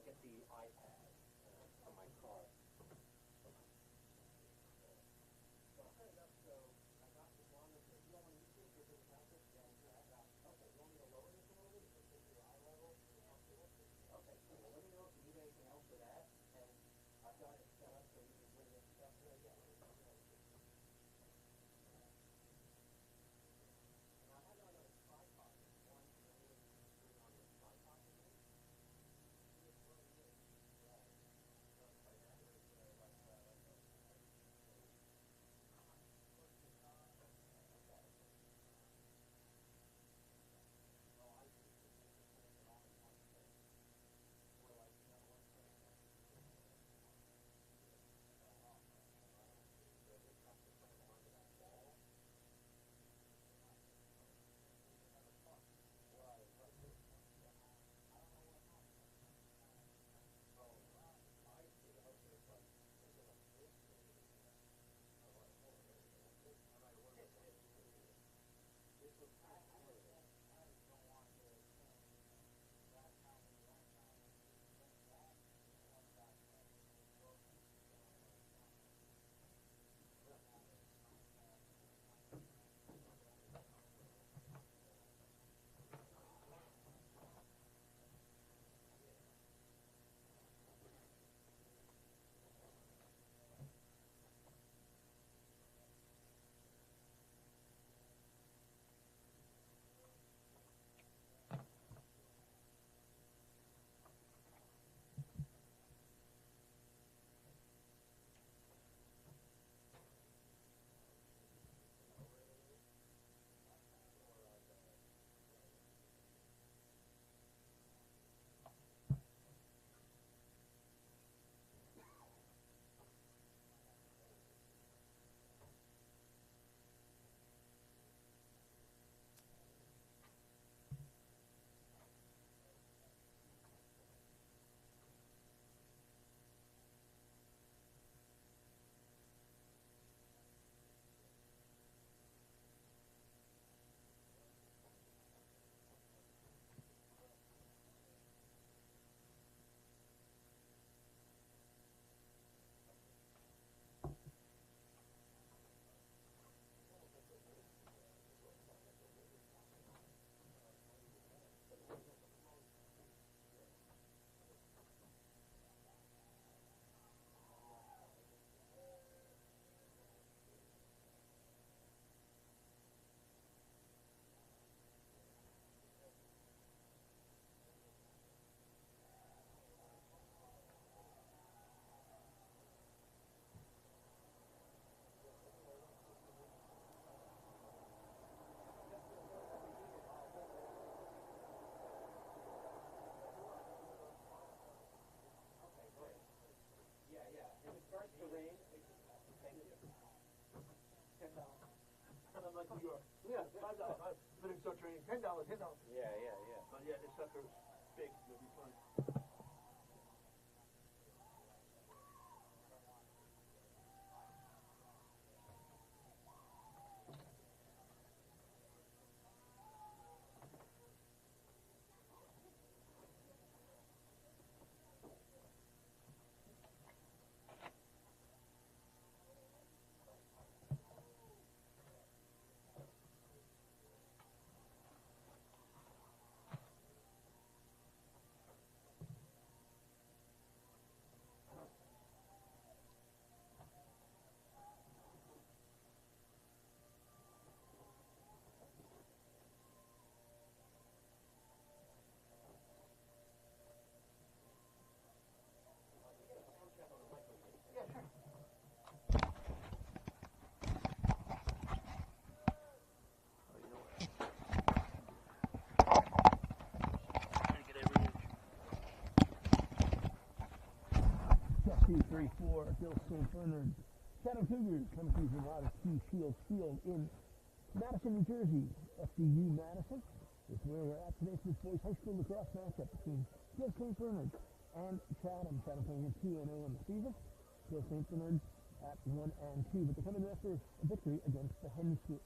get the iPad from my car. So I'll set it up so I got the one that you don't want to use it, you're going to mount it. Yeah, you have that. Okay, you want me to lower this a little bit? Is it your eye level? Okay, cool. Well, let me know if you need anything else for that. And I've got it set up so you can bring this stuff here. Yeah, let me know. And I have another tripod. One, you know, on the tripod. Like New York. Yeah, $5. Living store training, $10, $10. Yeah. But yeah, this sucker's big. It'll be fun. Three, four, Bill St. Bernard. Chatham Cougars coming through from Robert T. Shields Field in Madison, New Jersey. FDU Madison is where we're at today for this boys high school lacrosse matchup between Bill St. Bernard and Chatham. Chatham playing at 2-0 in the season. Bill St. Bernard at 1-2, but they're coming after a victory against the Hen School.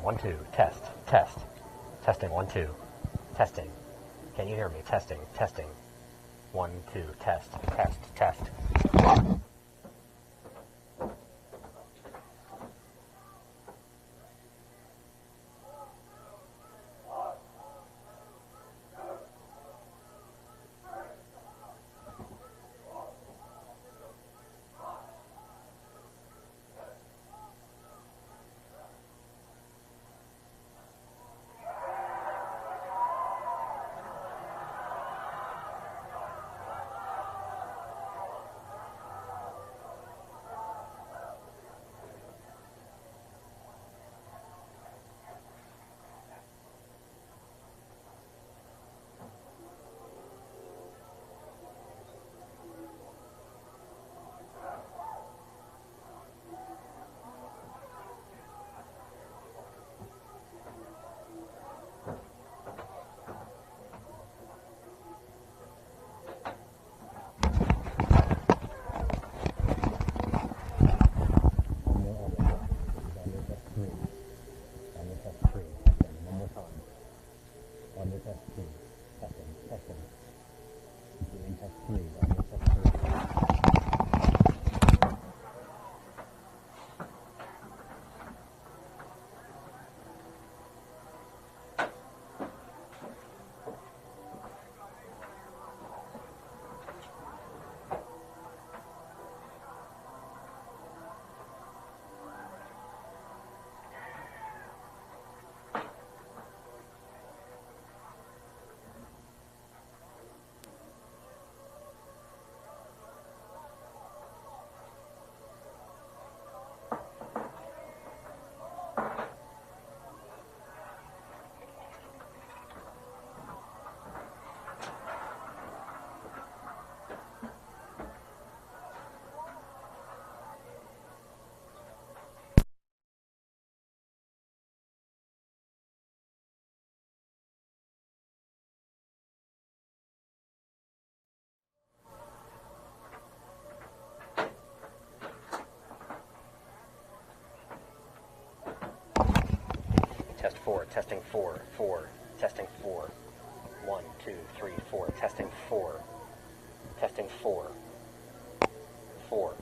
1, 2, test, test. Testing, 1, 2. Testing. Can you hear me? Testing, testing. 1, 2, test, test, test. Test 4, testing 4, 4, testing 4. 1, 2, 3, 4, testing 4. Testing 4. 4.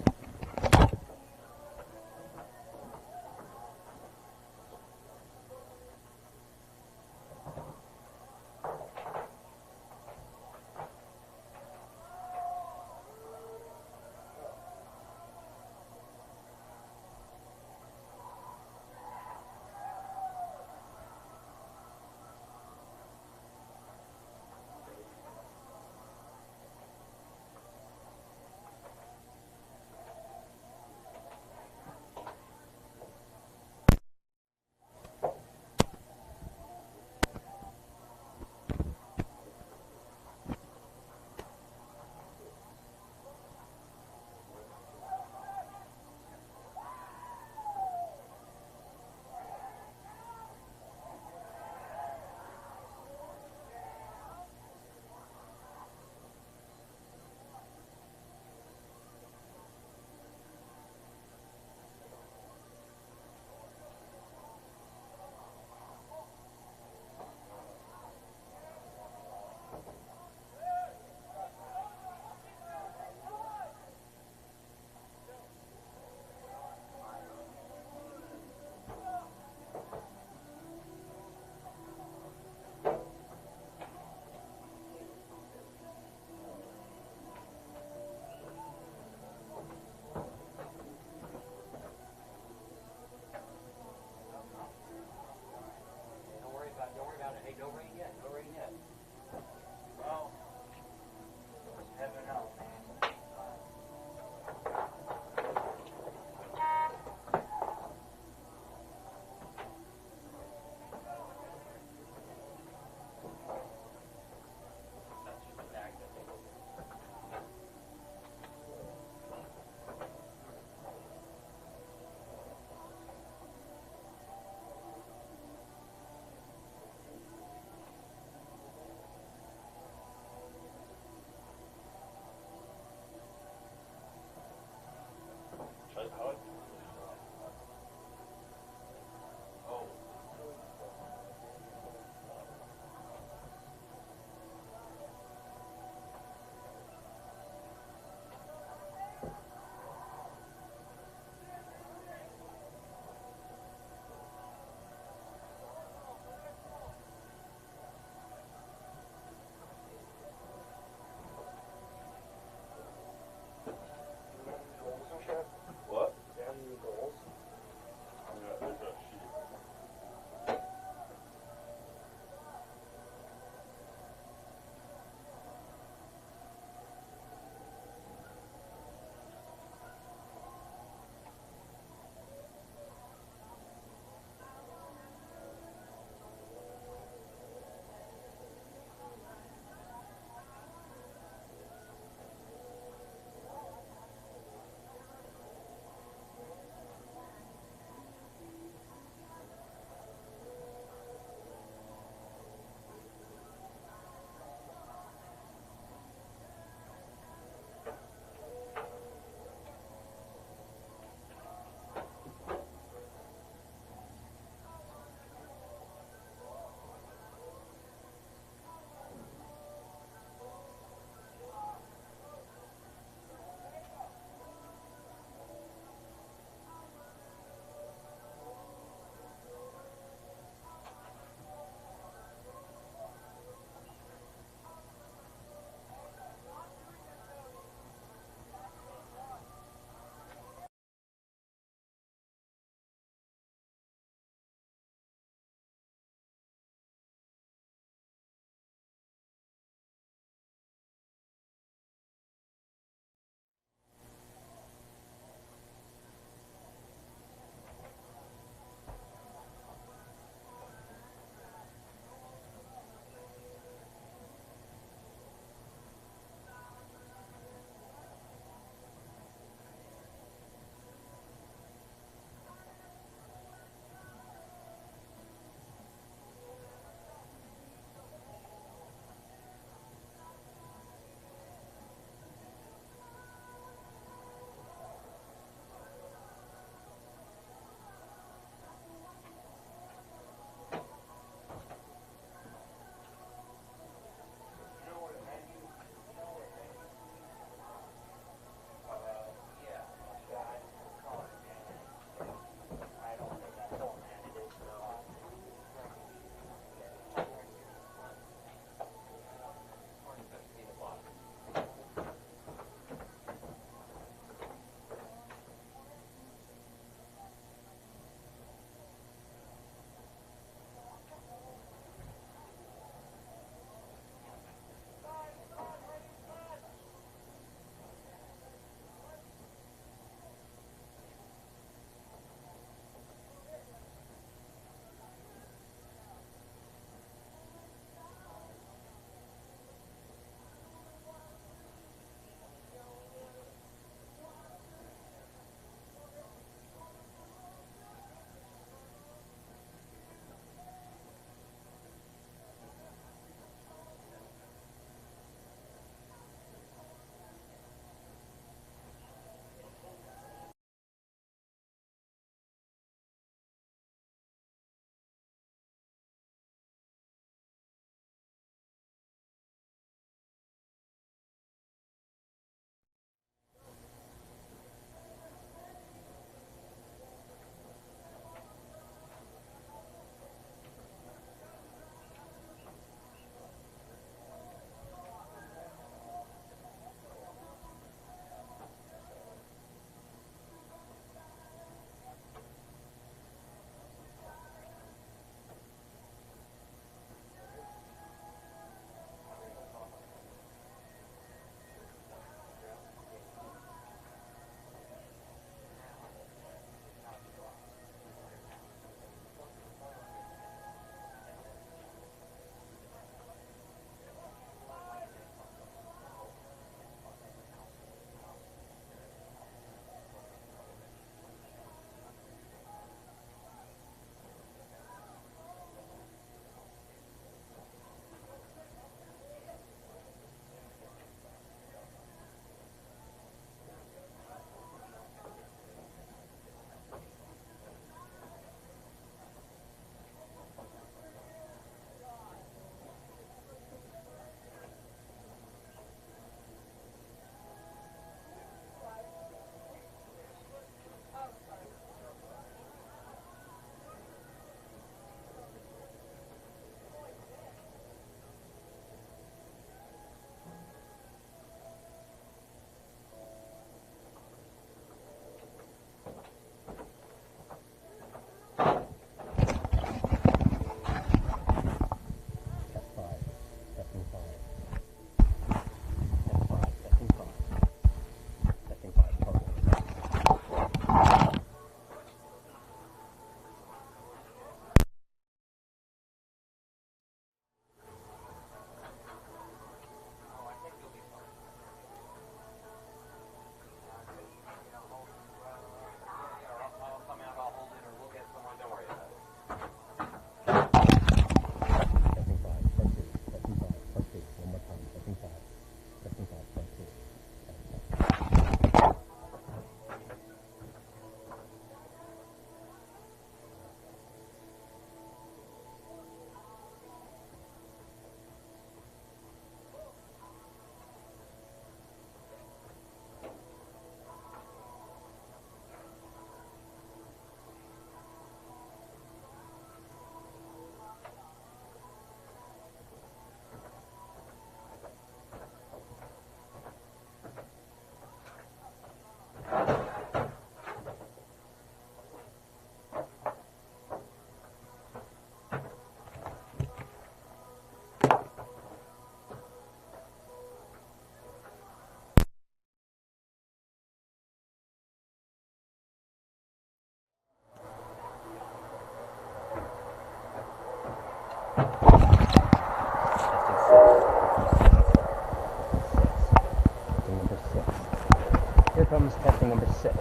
drums, testing number 6.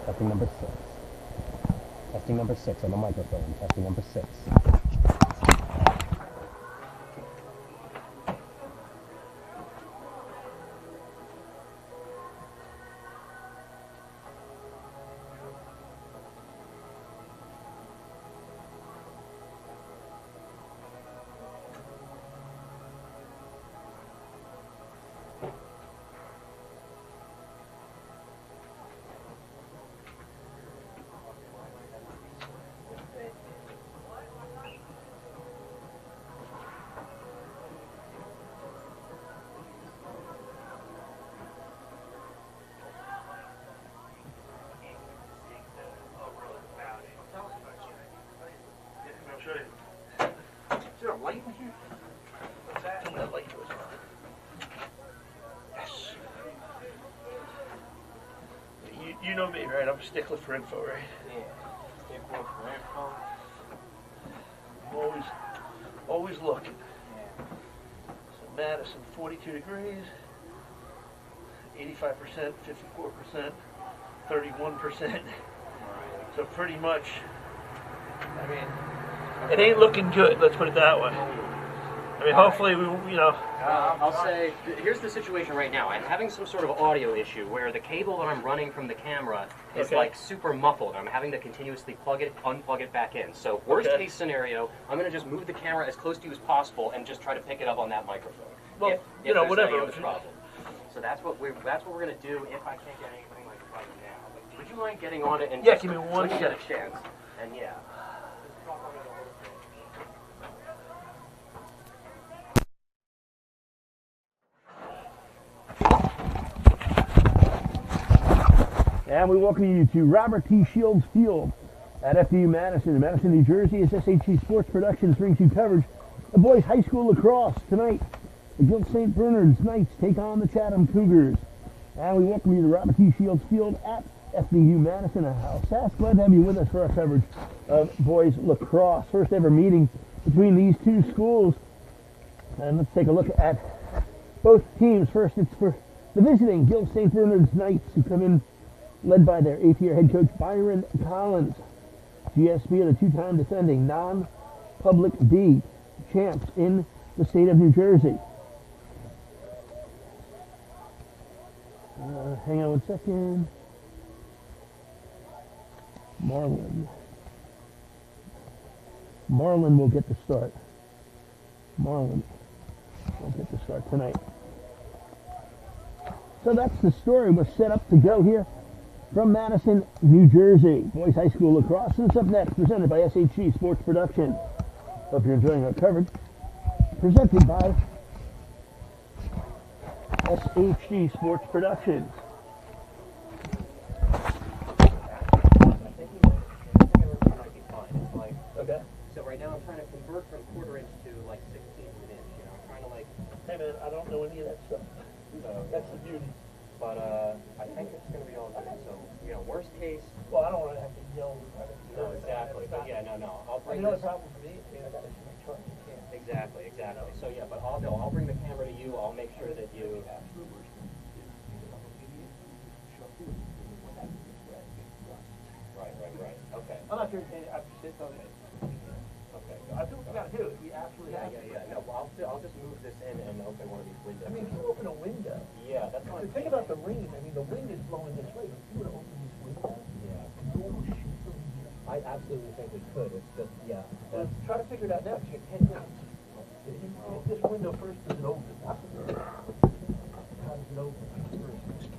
Testing number 6. Testing number 6 on the microphone. Testing number 6. Is there a light in here? What's that? Tell me that light goes on. Yes. You know me, right? I'm a stickler for info, right? Yeah. Stickler for info. I'm always looking. Yeah. So Madison, 42 degrees, 85%, 54%, 31%. So pretty much, I mean, it ain't looking good, let's put it that way. I mean, hopefully, I'll say, here's the situation right now. I'm having some sort of audio issue where the cable that I'm running from the camera is like super muffled. I'm having to continuously plug it, unplug it back in. So worst case scenario, I'm going to just move the camera as close to you as possible and just try to pick it up on that microphone. Well, if there's whatever. any other problem. So that's what we're going to do if I can't get anything like right now. But would you mind getting on it and Yeah, just, give me one when you get second. a chance? And yeah. And we welcome you to Robert T. Shields Field at FDU Madison. In Madison, New Jersey, as SHG Sports Productions brings you coverage of boys high school lacrosse. Tonight, the Guild St. Bernard's Knights take on the Chatham Cougars. And we welcome you to Robert T. Shields Field at FDU Madison. Sass, glad to have you with us for our coverage of boys lacrosse. First ever meeting between these two schools. And let's take a look at both teams. First, it's for the visiting Guild St. Bernard's Knights, who come in led by their 8th-year head coach Byron Collins. GSB are the two-time defending non-public D champs in the state of New Jersey. Hang on one second. Marlin will get the start. Marlin will get the start tonight. So that's the story. We're set up to go here from Madison, New Jersey. Boys High School Lacrosse. This up next, presented by SHG Sports Production. Hope you're enjoying our coverage. Presented by SHG Sports Productions. Okay. So right now I'm trying to convert from quarter inch to like 16th of an inch. I'm trying to like. Hey man, I don't know any of that stuff. So, That's the beauty. But I think it's going to be all good. So worst case. Well, I don't want to have to yell. No, exactly. But yeah, no. I'll bring The this. problem for me, I got to see my truck. You can't. Exactly. So yeah, but I'll bring the camera to you. I'll make sure that you. Right. Okay. I'm not sure I'm sitting on it. Okay. I do what we got to do. We absolutely have to. Yeah. No, I'll just move this in and open one of these windows. I mean, if you open a window, yeah, that's what I'm think about the rain. I mean, the wind is blowing this way. If you were to open this window, Yeah. oh, shoot, from here. I absolutely think we could. It's just, yeah. Try to figure it out now, because you're 10 minutes. If this window first does it open. How does it open first?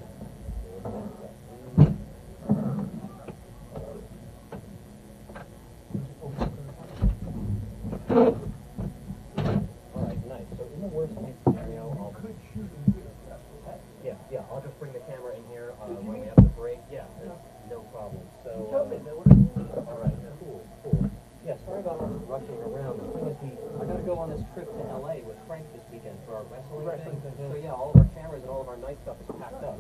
Alright, nice. So in the worst case scenario, I'll just bring the camera in here when we have the break. Yeah, no problem. So, alright, cool. Yeah, sorry about all this rushing around. The thing is, I gotta go on this trip to LA with Frank this weekend for our wrestling thing. So yeah, all of our cameras and all of our night stuff is packed up.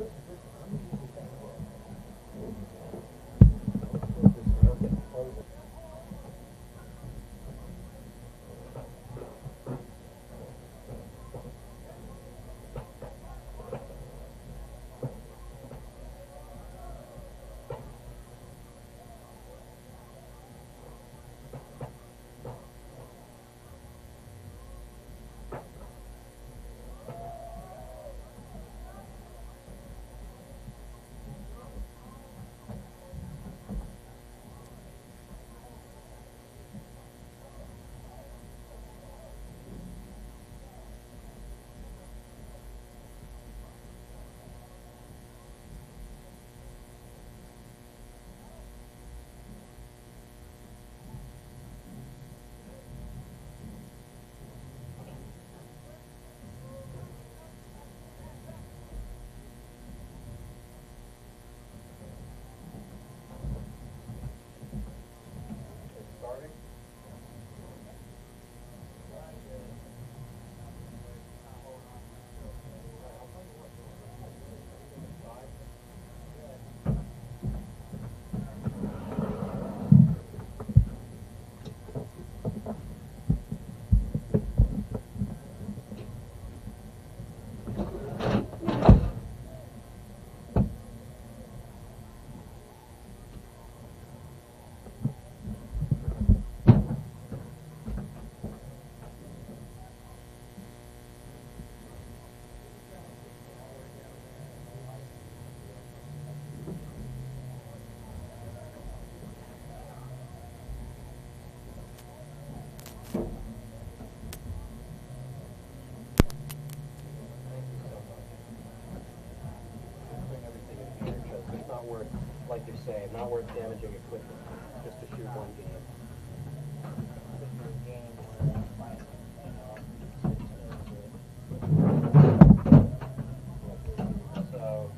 say, not worth damaging equipment, just to shoot one game. So,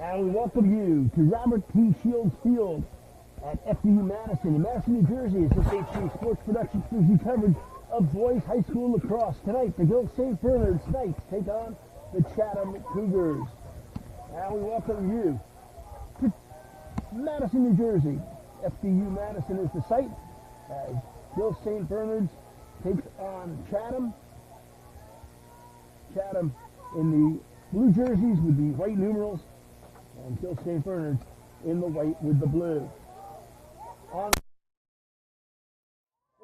And we welcome you to Robert T. Shields Field at FDU Madison in Madison, New Jersey. It's this HD Sports Production gives you coverage of boys high school lacrosse. Tonight, the Gill St. Bernard's Knights take on the Chatham Cougars. And we welcome you to Madison, New Jersey. FDU Madison is the site as Gill St. Bernard's takes on Chatham. Chatham in the blue jerseys with the white numerals, and Gill St. Bernard's in the white with the blue.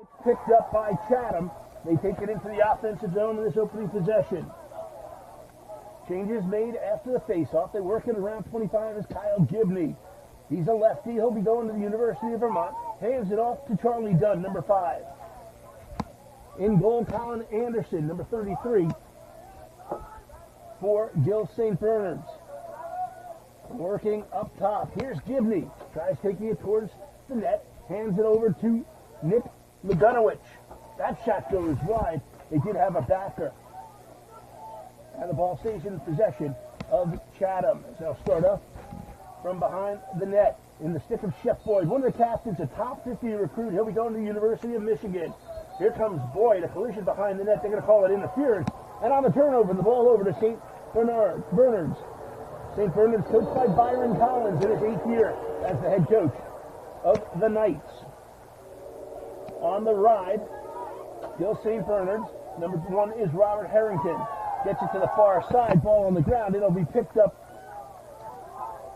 It's picked up by Chatham. They take it into the offensive zone in this opening possession. Changes made after the faceoff. They work it around 25 is Kyle Gibney. He's a lefty. He'll be going to the University of Vermont. Hands it off to Charlie Dunn, number 5. In goal, Colin Anderson, number 33, for Gill St. Bernard's. Working up top. Here's Gibney. Tries taking it towards the net. Hands it over to Nick Lagunowicz. That shot goes wide. They did have a backer. And the ball stays in possession of Chatham. As they'll start up from behind the net in the stick of Shep Boyd. One of the captains, a top 50 recruit. He'll be going to the University of Michigan. Here comes Boyd. A collision behind the net. They're going to call it interference. And on the turnover, the ball over to St. Bernard's. St. Bernard's coached by Byron Collins in his 8th year as the head coach of the Knights. On the ride, Gill St. Bernard's. Number 1 is Robert Harrington. Gets it to the far side. Ball on the ground. It'll be picked up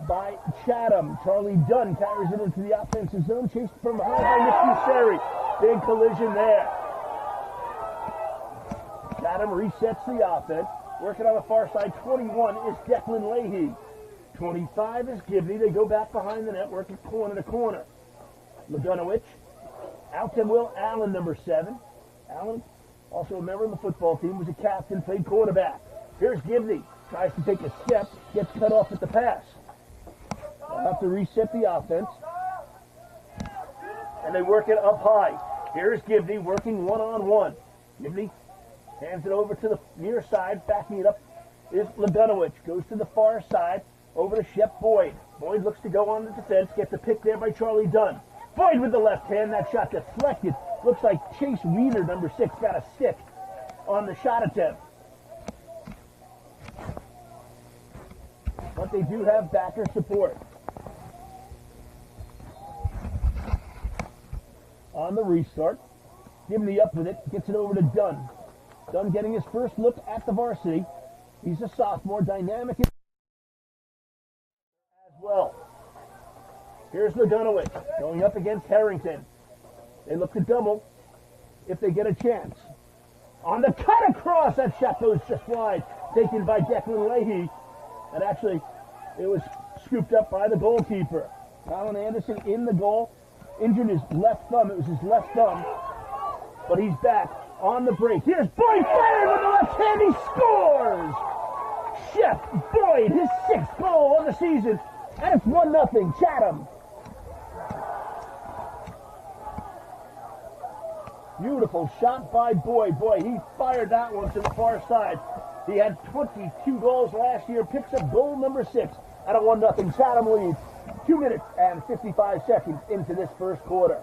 by Chatham. Charlie Dunn carries it into the offensive zone. Chased from behind by Nick Useri. Big collision there. Chatham resets the offense. Working on the far side, 21 is Declan Leahy. 25 is Gibney. They go back behind the net, working corner to corner. Lagunowicz. Out to Will Allen, number 7. Allen, also a member of the football team, was a captain, played quarterback. Here's Gibney. Tries to take a step, gets cut off at the pass. They'll have to reset the offense. And they work it up high. Here's Gibney working one-on-one. Gibney hands it over to the near side. Backing it up is Lagunowicz. Goes to the far side. Over to Shep Boyd. Boyd looks to go on the defense. Gets a pick there by Charlie Dunn. Boyd with the left hand. That shot deflected. Looks like Chase Weiner, number 6, got a stick on the shot attempt. But they do have backer support. On the restart. Gibney up with it. Gets it over to Dunn. Dunn getting his first look at the varsity. He's a sophomore, dynamic as well. Here's Lagunowicz going up against Harrington. They look to double if they get a chance. On the cut across, that shot goes just wide. Taken by Declan Leahy. And actually, it was scooped up by the goalkeeper. Colin Anderson in the goal. Injured his left thumb. It was his left thumb. But he's back. On the break. Here's Boyd firing with the left hand. He scores! Shep Boyd, his 6th goal of the season. And it's 1-0 Chatham. Beautiful shot by Boyd. Boy, he fired that one to the far side. He had 22 goals last year. Picks up goal number 6 at a 1-0 Chatham lead. 2 minutes and 55 seconds into this first quarter.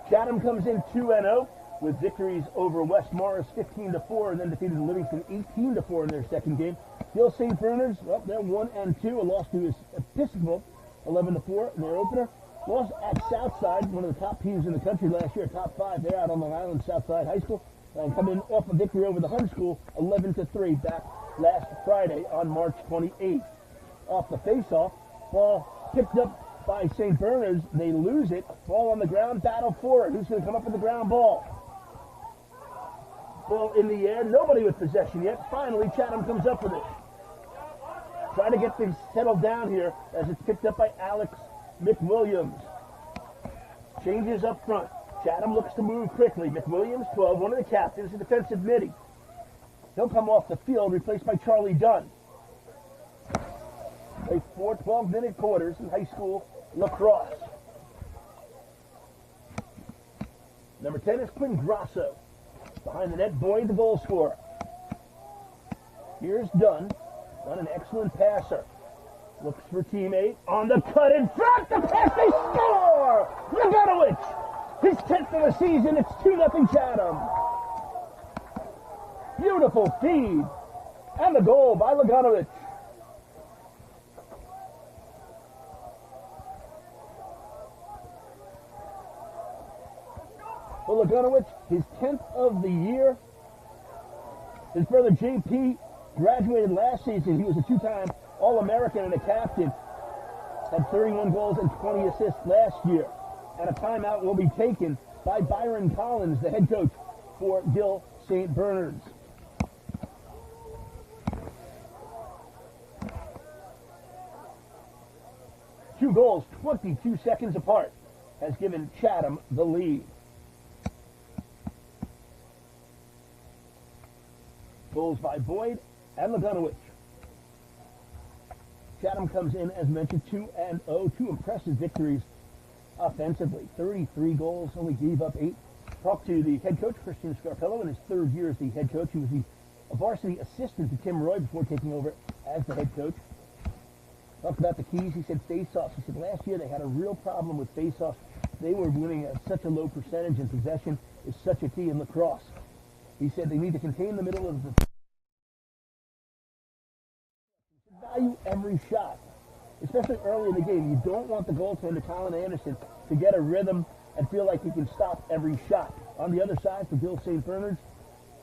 Chatham comes in 2-0 with victories over West Morris 15-4 and then defeated Livingston 18-4 in their second game. Gill St. Bernard's, well, they're 1-2, a loss to Episcopal 11-4 in their opener. Lost at Southside, one of the top teams in the country last year, top 5 there out on Long Island, Southside High School. And coming off a victory over the Hun School 11-3 back last Friday on March 28th. Off the face-off, ball picked up by St. Bernard's. They lose it. Ball on the ground. Battle for it. Who's going to come up with the ground ball? Ball in the air. Nobody with possession yet. Finally, Chatham comes up with it. Trying to get things settled down here as it's picked up by Alex McWilliams. Changes up front. Chatham looks to move quickly. McWilliams, 12, one of the captains, a defensive midi. He'll come off the field, replaced by Charlie Dunn. Play 4 12-minute quarters in high school lacrosse. Number 10 is Quinn Grosso. Behind the net, Boyd, the goal scorer. Here's Dunn. Not an excellent passer. Looks for teammate on the cut in front. The pass, they score! Laganowicz, his 10th of the season. It's 2-0 Chatham. Beautiful feed. And the goal by Laganowicz. For Laganowicz, his 10th of the year. His brother JP graduated last season. He was a two-time All-American and a captain. Had 31 goals and 20 assists last year. And a timeout will be taken by Byron Collins, the head coach for Gill St. Bernard's. Two goals, 22 seconds apart, has given Chatham the lead. Goals by Boyd and Laganowicz. Chatham comes in, as mentioned, 2-0. Two impressive victories offensively. 33 goals, only gave up 8. Talked to the head coach, Christian Scarpello, in his third year as the head coach. He was the varsity assistant to Tim Roy before taking over as the head coach. Talked about the keys. He said face-offs. He said last year they had a real problem with face-offs. They were winning at such a low percentage, and possession is such a key in lacrosse. He said they need to contain the middle of the value every shot, especially early in the game. You don't want the goaltender, Colin Anderson, to get a rhythm and feel like he can stop every shot. On the other side, for Gill St. Bernard's,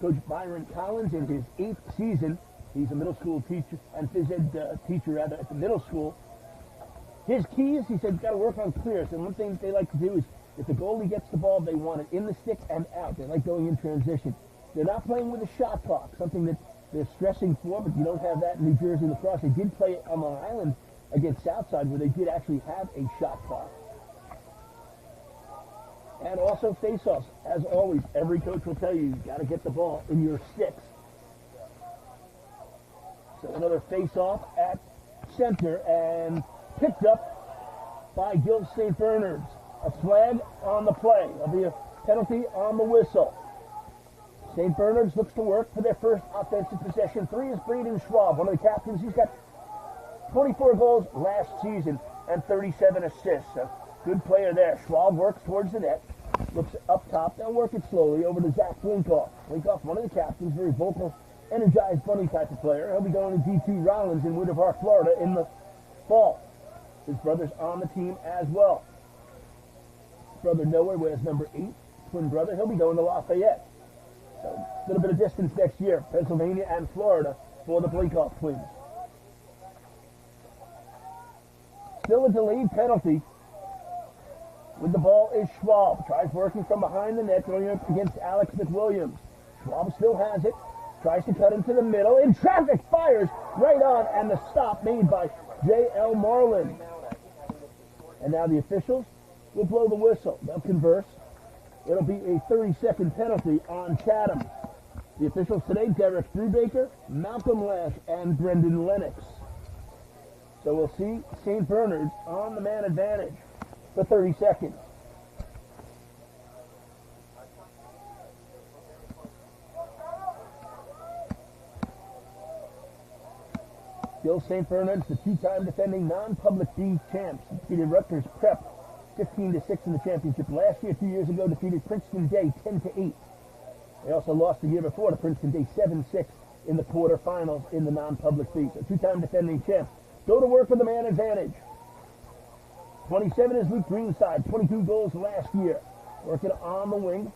Coach Byron Collins, in his 8th season, he's a middle school teacher and phys ed teacher at the middle school. His keys, he said, got to work on clears. And one thing they like to do is, if the goalie gets the ball, they want it in the stick and out. They like going in transition. They're not playing with a shot clock, something that they're stressing for, but you don't have that in New Jersey lacrosse. They did play on Long Island against Southside, where they did actually have a shot clock. And also face-offs. As always, every coach will tell you, you've got to get the ball in your sticks. So another face-off at center and picked up by Gill St. Bernard's. A flag on the play. There'll be a penalty on the whistle. St. Bernard's looks to work for their first offensive possession. 3 is Braden Schwab, one of the captains. He's got 24 goals last season and 37 assists. A good player there. Schwab works towards the net. Looks up top. They'll work it slowly over to Zach Winkoff. Winkoff, one of the captains, very vocal, energized, bunny type of player. He'll be going to D2 Rollins in Winter Park, Florida in the fall. His brother's on the team as well. His brother Noah wears number 8, twin brother. He'll be going to Lafayette. So a little bit of distance next year, Pennsylvania and Florida for the Blinkoff twins. Still a delayed penalty. With the ball is Schwab. Tries working from behind the net, going up against Alex McWilliams. Schwab still has it. Tries to cut into the middle. In traffic, fires right on, and the stop made by J.L. Marlin. And now the officials will blow the whistle. They'll converse. It'll be a 30-second penalty on Chatham. The officials today, Derek Brubaker, Malcolm Lash, and Brendan Lennox. So we'll see St. Bernard's on the man advantage for 30 seconds. Gill St. Bernard's, the two-time defending non-public B champs, defeated Rutgers Prep 15-6 in the championship last year. 2 years ago, defeated Princeton Day 10-8. They also lost the year before to Princeton Day 7-6 in the quarterfinals in the non-public B. So two-time defending champs go to work with the man advantage. 27 is Luke Greenside, 22 goals last year. Working on the wing,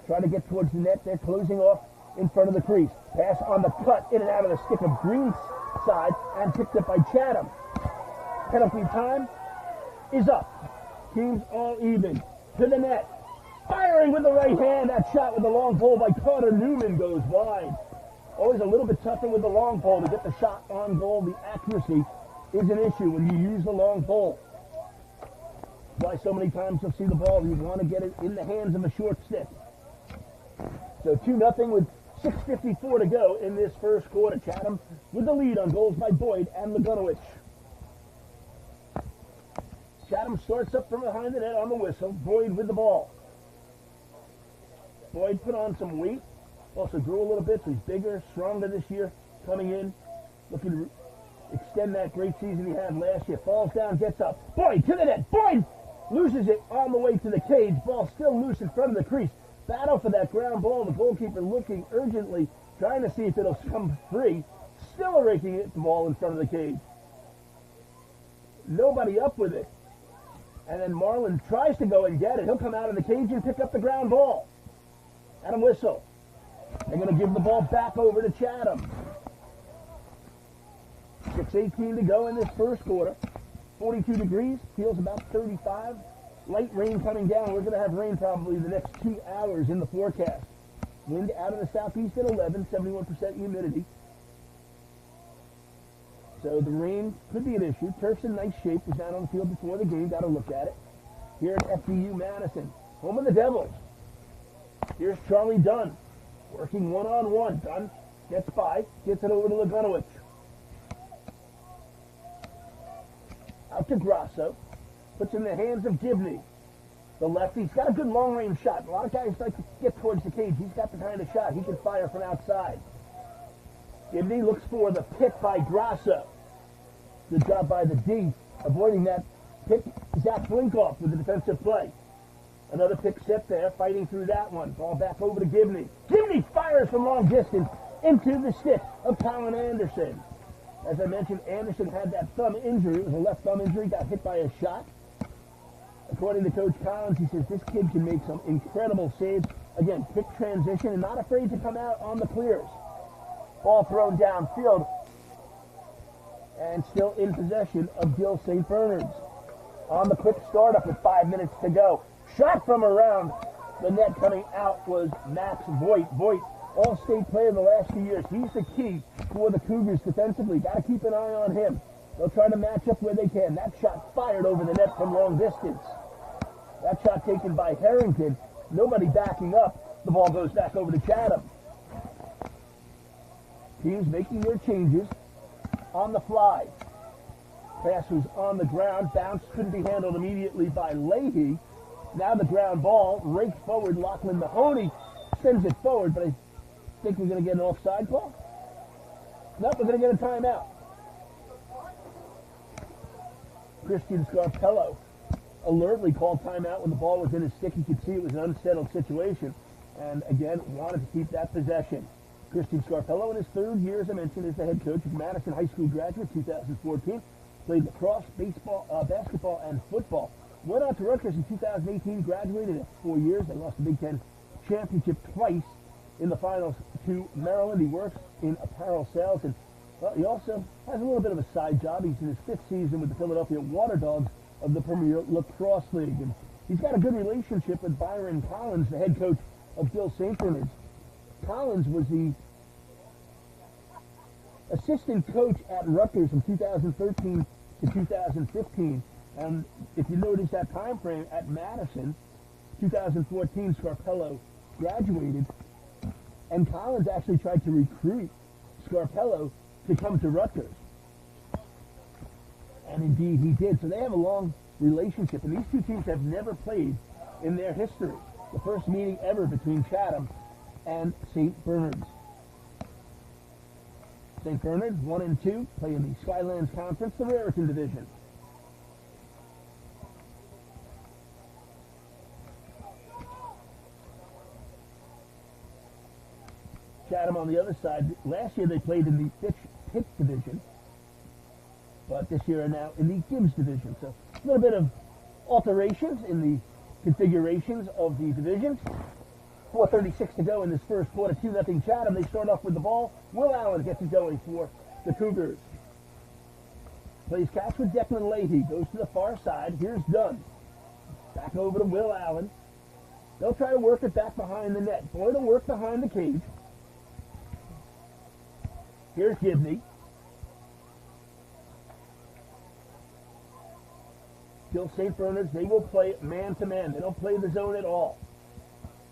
trying to get towards the net. They're closing off in front of the crease. Pass on the cut, in and out of the stick of Greenside, and picked up by Chatham. Penalty time is up. Teams all even. To the net. Firing with the right hand. That shot with the long pole by Carter Newman goes wide. Always a little bit tougher with the long pole to get the shot on goal. The accuracy is an issue when you use the long pole. That's why so many times you'll see the ball, you want to get it in the hands of a short stick. So 2-0 with 6:54 to go in this first quarter. Chatham with the lead on goals by Boyd and Laganowicz. Chatham starts up from behind the net on the whistle. Boyd with the ball. Boyd put on some weight. Also grew a little bit, so he's bigger, stronger this year. Coming in, looking extend that great season he had last year. Falls down, gets up. Boyd to the net. Boyd loses it on the way to the cage. Ball still loose in front of the crease. Battle for that ground ball. The goalkeeper looking urgently, trying to see if it'll come free. Still raking it, the ball in front of the cage. Nobody up with it. And then Marlin tries to go and get it. He'll come out of the cage and pick up the ground ball. And a whistle. They're going to give the ball back over to Chatham. 6:18 to go in this first quarter. 42 degrees, feels about 35. Light rain coming down. We're going to have rain probably the next 2 hours in the forecast. Wind out of the southeast at 11, 71% humidity. So the rain could be an issue. Turf's in nice shape. Was down on the field before the game. Got to look at it. Here at FDU Madison, home of the Devils. Here's Charlie Dunn, working one-on-one. Dunn gets by, gets it over to Lagunowicz. Out to Grasso, puts in the hands of Gibney. The lefty, he's got a good long-range shot. A lot of guys like to get towards the cage. He's got the kind of shot. He can fire from outside. Gibney looks for the pick by Grasso. Good job by the D, avoiding that pick. Zach Blinkoff with the defensive play. Another pick set there, fighting through that one. Ball back over to Gibney. Gibney fires from long distance into the stick of Colin Anderson. As I mentioned, Anderson had that thumb injury. It was a left thumb injury, got hit by a shot. According to Coach Collins, he says this kid can make some incredible saves. Again, quick transition and not afraid to come out on the clears. Ball thrown downfield and still in possession of Gil St. Bernard's. On the quick startup with 5 minutes to go. Shot from around the net coming out was Max Voigt. Voigt, all-state player the last 2 years. He's the key for the Cougars defensively. Got to keep an eye on him. They'll try to match up where they can. That shot fired over the net from long distance. That shot taken by Harrington. Nobody backing up. The ball goes back over to Chatham. Teams making their changes on the fly. Pass was on the ground. Bounce couldn't be handled immediately by Leahy. Now the ground ball raked forward. Lachlan Mahoney sends it forward, but I think we're going to get an offside call. Nope, we're going to get a timeout. Christian Scarpello alertly called timeout when the ball was in his stick. You could see it was an unsettled situation. And again, wanted to keep that possession. Christian Scarpello, in his third year, as I mentioned, is the head coach of Madison High School graduate, 2014. Played lacrosse, baseball, basketball, and football. Went out to Rutgers in 2018, graduated at 4 years. They lost the Big Ten championship twice in the finals to Maryland. He works in apparel sales, and he also has a little bit of a side job. He's in his 5th season with the Philadelphia Water Dogs of the Premier Lacrosse League. And he's got a good relationship with Byron Collins, the head coach of Gil St. Bernard's. Collins was the assistant coach at Rutgers from 2013 to 2015. And if you notice that time frame at Madison, 2014, Scarpello graduated, and Collins actually tried to recruit Scarpello to come to Rutgers. And indeed he did. So they have a long relationship, and these two teams have never played in their history. The first meeting ever between Chatham and St. Bernard's. St. Bernard's 1-2, play in the Skylands Conference, the Raritan Division. Chatham on the other side. Last year they played in the Pitt Division, but this year are now in the Gibbs Division. So a little bit of alterations in the configurations of the divisions. 4:36 to go in this first quarter. 2-0 Chatham. They start off with the ball. Will Allen gets it going for the Cougars. Plays catch with Declan Leahy. Goes to the far side. Here's Dunn. Back over to Will Allen. They'll try to work it back behind the net. Boyd will work behind the cage. Here's Gibney. Gil St. Bernard's, they will play man-to-man. They don't play the zone at all.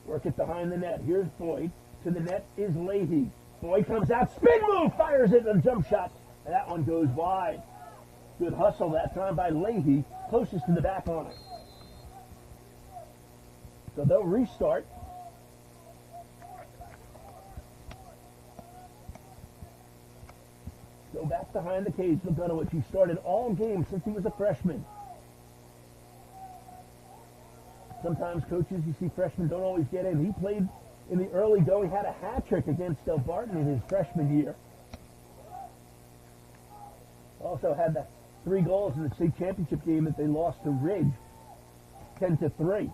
Work it behind the net. Here's Boyd. To the net is Leahy. Boyd comes out. Spin move! Fires it on a jump shot. And that one goes wide. Good hustle that time by Leahy. Closest to the back on it. So they'll restart. Go back behind the cage, Lagunowich. He started all games since he was a freshman. Sometimes coaches, you see freshmen don't always get in. He played in the early going, had a hat trick against Del Barton in his freshman year. Also had the 3 goals in the state championship game that they lost to Ridge, 10-3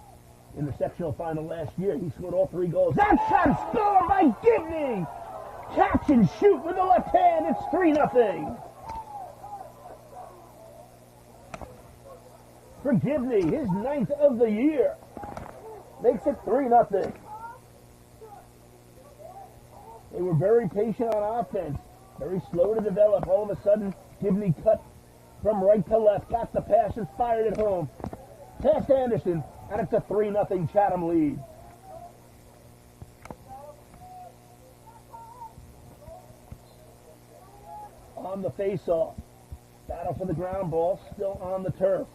in the sectional final last year. He scored all 3 goals. That shot scored by Gibney! Catch and shoot with the left hand. It's 3-0. For Gibney, his 9th of the year. Makes it 3-0. They were very patient on offense, very slow to develop. All of a sudden, Gibney cut from right to left, got the pass and fired it home. Past Anderson, and it's a 3-0 Chatham lead. On the face-off. Battle for the ground ball, still on the turf.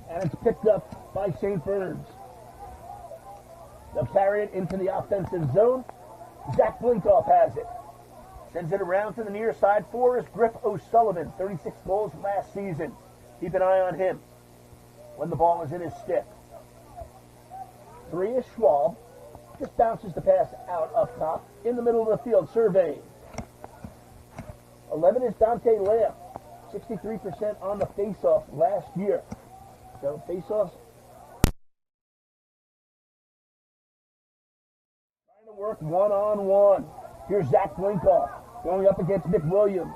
And it's picked up by St. Bernard's. They'll carry it into the offensive zone. Zach Blinkoff has it. Sends it around to the near side. 4 is Griff O'Sullivan, 36 goals last season. Keep an eye on him when the ball is in his stick. 3 is Schwab. Just bounces the pass out up top. In the middle of the field, surveying. 11 is Dante Lamb, 63% on the face-offs last year. So face-offs trying to work one-on-one. Here's Zach Blinkoff going up against Nick Williams.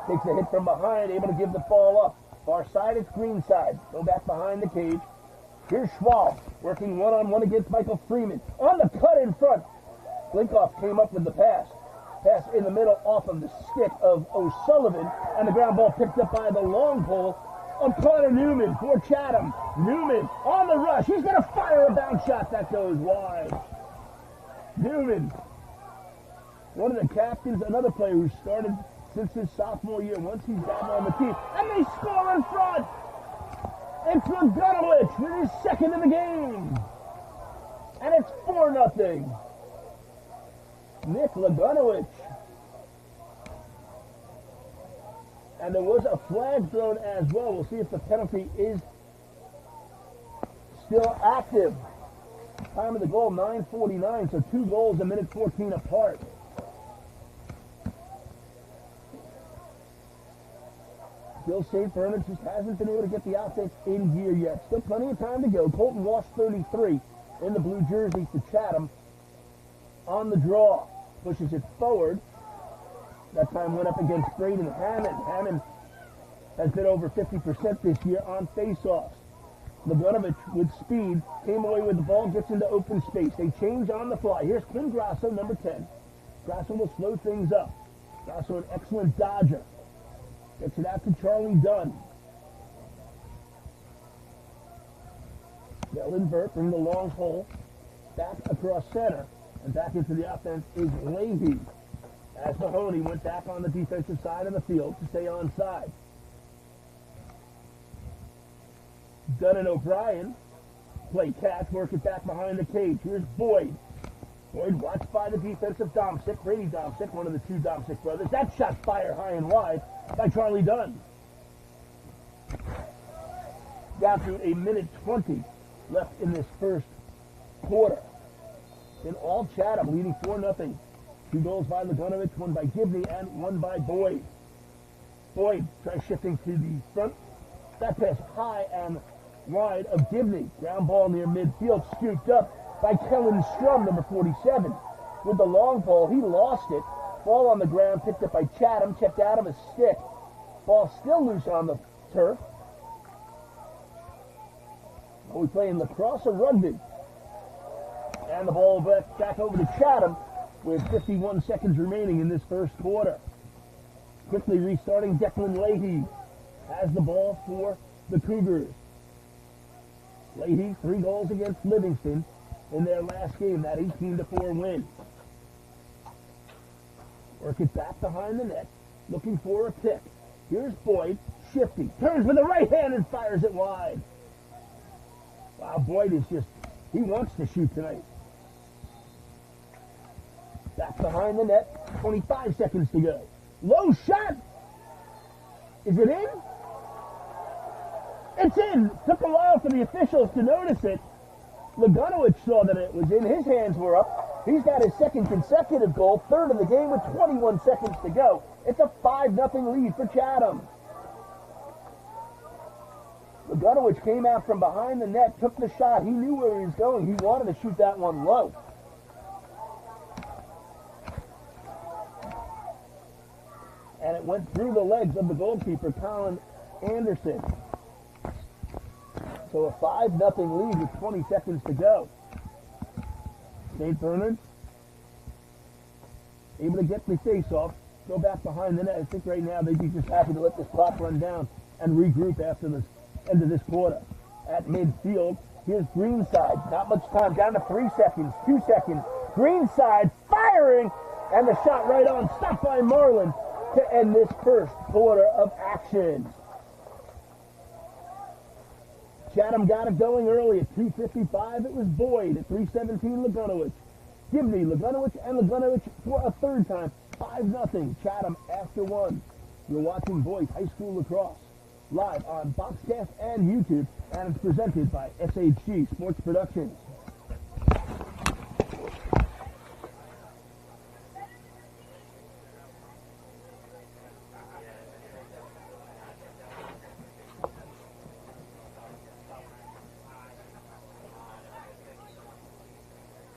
Takes a hit from behind, able to give the ball up. Far side, it's green side. Go back behind the cage. Here's Schwab working one-on-one against Michael Freeman. On the cut in front. Blinkoff came up with the pass. Pass in the middle off of the stick of O'Sullivan, and the ground ball picked up by the long pole of Connor Newman for Chatham. Newman on the rush. He's going to fire a bounce shot that goes wide. Newman, one of the captains, another player who started since his sophomore year, once he's gotten on the team, and they score in front. It's Lagunowich with his 2nd of the game. And it's 4-0. Nick Lagunowich. And there was a flag thrown as well. We'll see if the penalty is still active. Time of the goal, 9:49, so 2 goals a minute 14 apart. Still St. Bernard just hasn't been able to get the offense in gear yet. Still plenty of time to go. Colton Walsh, 33, in the blue jersey to Chatham. On the draw, pushes it forward. That time went up against Braden Hammond. Hammond has been over 50% this year on face-offs. Lagunowich with speed, came away with the ball, gets into open space. They change on the fly. Here's Quinn Grasso, number 10. Grasso will slow things up. Grasso an excellent dodger. Gets it out to Charlie Dunn. They'll invert, bring the long pole back across center. And back into the offense is Leahy. As Mahoney went back on the defensive side of the field to stay onside. Dunn and O'Brien play catch, work it back behind the cage. Here's Boyd. Boyd watched by the defensive Domsick, Brady Domsick, one of the 2 Domsick brothers. That shot fired high and wide by Charlie Dunn. Down to 1:20 left in this first quarter. In all, Chatham leading 4-0. 2 goals by Lagunowich, 1 by Gibney, and 1 by Boyd. Boyd tries shifting to the front. That pass high and wide of Gibney. Ground ball near midfield, scooped up by Kellen Strum, number 47. With the long ball, he lost it. Ball on the ground, picked up by Chatham, checked out of his stick. Ball still loose on the turf. Are we playing lacrosse or rugby? And the ball back over to Chatham with 51 seconds remaining in this first quarter. Quickly restarting, Declan Leahy has the ball for the Cougars. Leahy, 3 goals against Livingston in their last game, that 18-4 win. Work it back behind the net, looking for a pick. Here's Boyd, shifting, turns with the right hand and fires it wide. Wow, Boyd is just, he wants to shoot tonight. Back behind the net, 25 seconds to go. Low shot. Is it in? It's in. Took a while for the officials to notice it. Lagunowich saw that it was in. His hands were up. He's got his second consecutive goal, third of the game with 21 seconds to go. It's a 5-0 lead for Chatham. Lagunowich came out from behind the net, took the shot. He knew where he was going. He wanted to shoot that one low. And it went through the legs of the goalkeeper, Colin Anderson. So a 5-0 lead with 20 seconds to go. St. Bernard able to get the face-off, go back behind the net. I think right now they'd be just happy to let this clock run down and regroup after the end of this quarter. At midfield, here's Greenside. Not much time, down to 3 seconds, 2 seconds. Greenside firing, and the shot right on, stopped by Marlin to end this first quarter of action. Chatham got it going early at 2:55. It was Boyd at 3:17. Lagunowich, Gibney, Lagunowich, and Lagunowich for a third time. 5-0. Chatham after one. You're watching Boyd High School Lacrosse live on Boxcast and YouTube, and it's presented by SHG Sports Productions.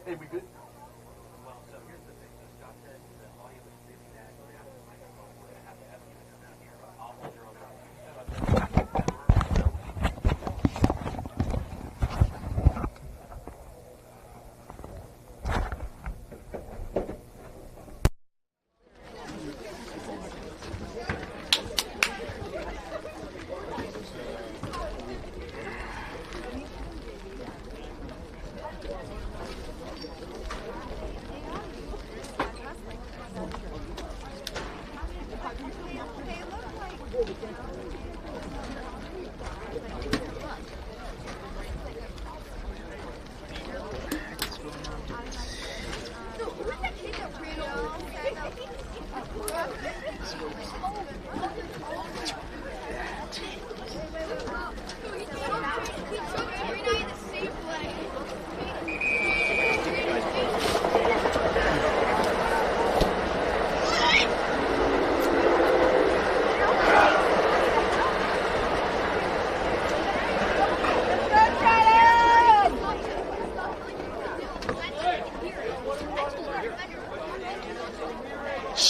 Hey, we good? Well, so here's the thing. So Scott said the audio was really bad. We're going to have the microphone. We're going to have to have you come out here. I'll hold your own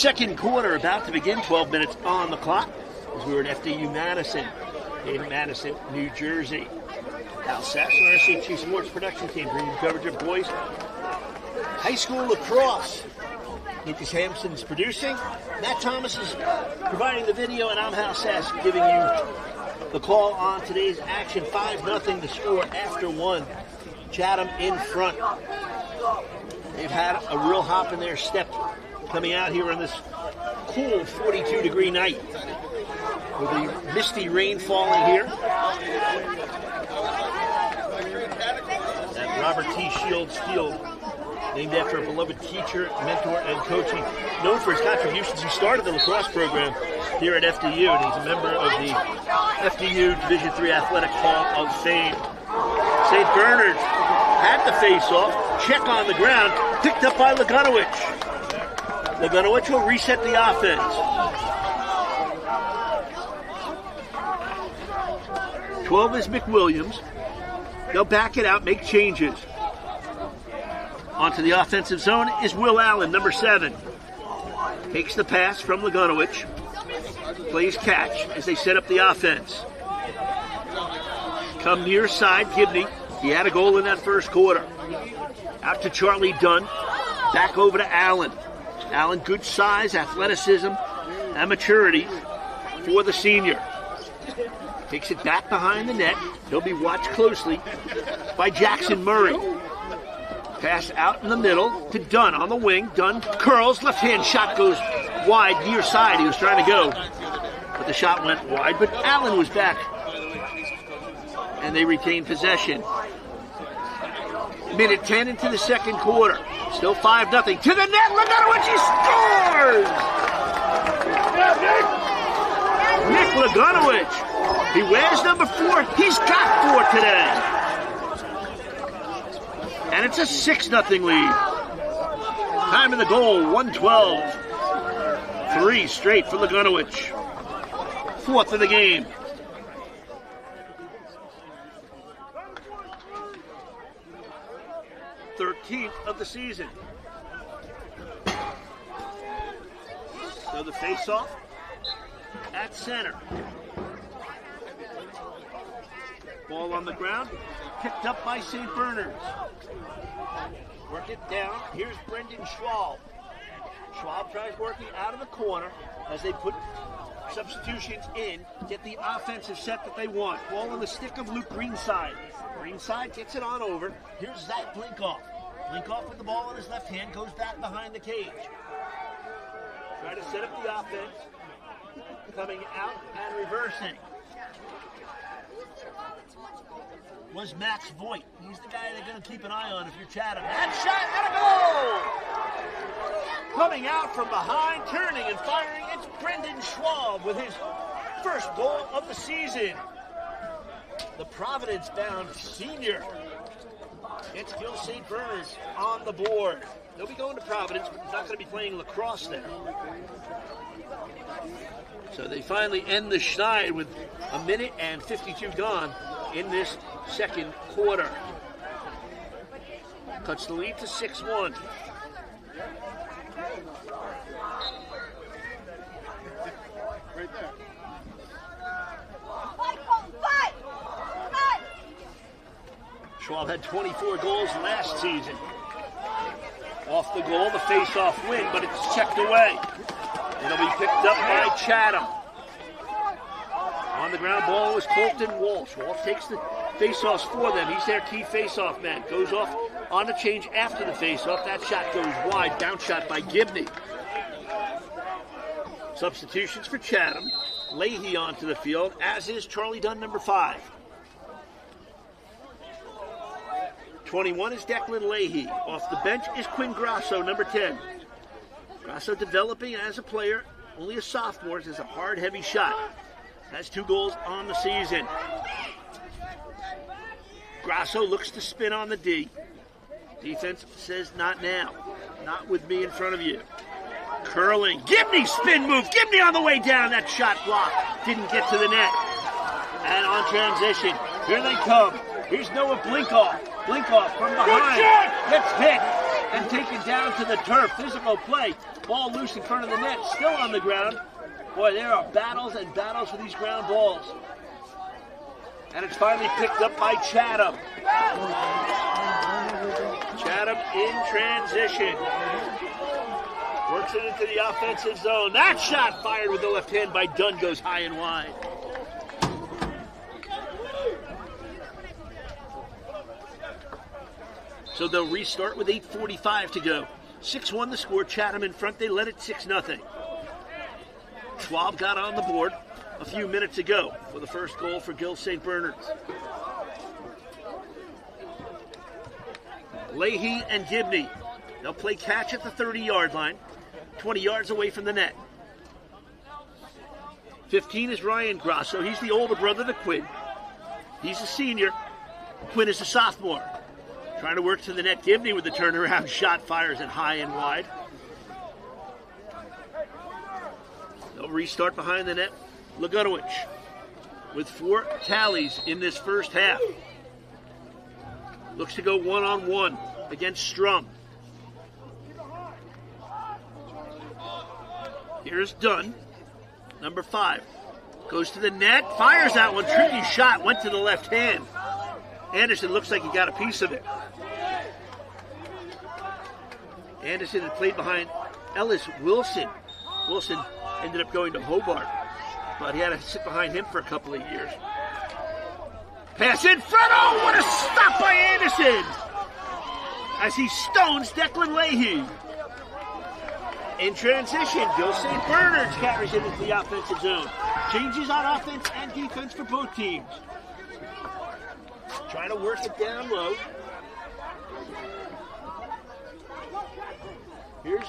Second quarter about to begin, 12 minutes on the clock, as we're at FDU Madison, in Madison, New Jersey. Al Sassler, our SHG Sports Production Team, bringing you coverage of boys high school lacrosse. Lucas Hampson's producing. Matt Thomas is providing the video, and I'm Hal Sass giving you the call on today's action. 5-0 the score after one. Chatham in front. They've had a real hop in their step coming out here on this cool 42-degree night with the misty rain falling here at Robert T. Shields Field, named after a beloved teacher, mentor, and coach. Known for his contributions, he started the lacrosse program here at FDU, and he's a member of the FDU Division III Athletic Hall of Fame. St. Bernard had the face-off, check on the ground, picked up by Lagunowich. Lagunowich will reset the offense. 12 is McWilliams. They'll back it out, make changes. Onto the offensive zone is Will Allen, number 7. Takes the pass from Lagunowich. Plays catch as they set up the offense. Come near side, Gibney. He had a goal in that first quarter. Out to Charlie Dunn. Back over to Allen. Allen, good size, athleticism, and maturity for the senior. Takes it back behind the net. He'll be watched closely by Jackson Murray. Pass out in the middle to Dunn on the wing. Dunn curls, left-hand shot goes wide, near side. He was trying to go, but the shot went wide. But Allen was back, and they retained possession. Minute 10 into the second quarter. Still 5-0. To the net, Lagunowich, he scores! Nick Lagunowich. He wears number 4. He's got 4 today. And it's a 6-0 lead. Time in the goal, 1:12. 3 straight for Lagunowich. 4th of the game. th of the season. So the face-off at center. Ball on the ground, picked up by St. Bernard's. Work it down. Here's Brendan Schwab. Schwab tries working out of the corner as they put substitutions in, get the offensive set that they want. Ball on the stick of Luke Greenside. Greenside gets it on over. Here's Zach Blinkoff. Blinkoff with the ball in his left hand, goes back behind the cage. Try to set up the offense. Coming out and reversing was Max Voigt. He's the guy they're going to keep an eye on if you're Chatham. That shot and a goal! Coming out from behind, turning and firing, it's Brendan Schwab with his first goal of the season. The Providence-bound senior. It's Gil St. Bernard's on the board. They'll be going to Providence, but he's not going to be playing lacrosse there. So they finally end the Schneid with 1:52 gone in this second quarter. Cuts the lead to 6-1. Right there. Schwab had 24 goals last season. Off the goal, the face-off win, but it's checked away. It'll be picked up by Chatham. On the ground ball was Colton Walsh. Walsh takes the face-offs for them. He's their key face-off man. Goes off on the change after the face-off. That shot goes wide. Bounce shot by Gibney. Substitutions for Chatham. Leahy onto the field, as is Charlie Dunn, number 5. 21 is Declan Leahy. Off the bench is Quinn Grasso, number 10. Grasso developing as a player, only a sophomore, has a hard, heavy shot. Has 2 goals on the season. Grasso looks to spin on the D. Defense says not now. Not with me in front of you. Curling. Gibney spin move. Gibney on the way down. That shot blocked. Didn't get to the net. And on transition, here they come. Here's Noah Blinkoff. Blinkoff from behind. Gets hit and taken down to the turf. Physical play. Ball loose in front of the net. Still on the ground. Boy, there are battles and battles for these ground balls. And it's finally picked up by Chatham. Chatham in transition. Works it into the offensive zone. That shot fired with the left hand by Dunn goes high and wide. So they'll restart with 8:45 to go. 6-1 the score. Chatham in front. They led it 6-0. Schwab got on the board a few minutes ago for the first goal for Gil St. Bernard's. Leahy and Gibney. They'll play catch at the 30-yard line, 20 yards away from the net. 15 is Ryan Grasso. He's the older brother to Quinn. He's a senior. Quinn is a sophomore. Trying to work to the net. Gibney with the turnaround shot, fires it high and wide. They'll restart behind the net. Lagunowich with 4 tallies in this first half. Looks to go one-on-one against Strum. Here's Dunn, number 5. Goes to the net, fires that one. Tricky shot, went to the left hand. Anderson looks like he got a piece of it. Anderson had played behind Ellis Wilson. Wilson ended up going to Hobart, but he had to sit behind him for a couple of years. Pass in front. Oh, what a stop by Anderson! As he stones Declan Leahy. In transition, Gil St. Bernard's carries it into the offensive zone. Changes on offense and defense for both teams. Trying to work it down low. Here's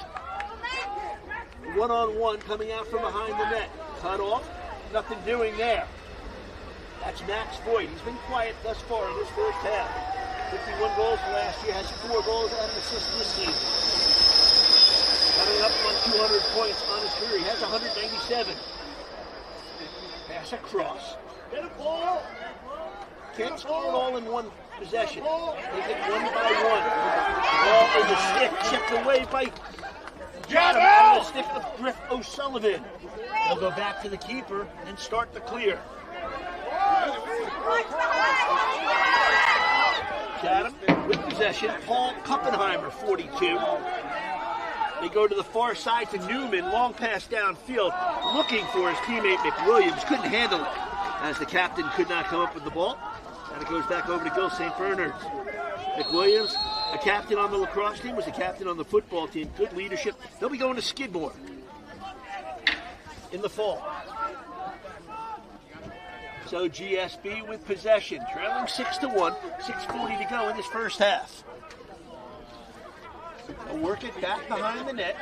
one-on-one coming out from behind the net. Cut off, nothing doing there. That's Max Boyd. He's been quiet thus far in this first half. 51 goals last year, has 4 goals and an assist this season. Coming up on 200 points on his career. He has 197. Pass across. Get a ball. Can't score it all in one possession. Take it one by one. Ball in the stick, chipped away by Chatham on the stick of Griff O'Sullivan. They'll go back to the keeper and start the clear. Chatham with possession. Paul Kuppenheimer, 42. They go to the far side to Newman. Long pass downfield, looking for his teammate McWilliams. Couldn't handle it as the captain could not come up with the ball. And it goes back over to Gil St. Bernard's. McWilliams, a captain on the lacrosse team, was a captain on the football team. Good leadership. They'll be going to Skidmore in the fall. So GSB with possession, trailing 6-1, 6:40 to go in this first half. They'll work it back behind the net.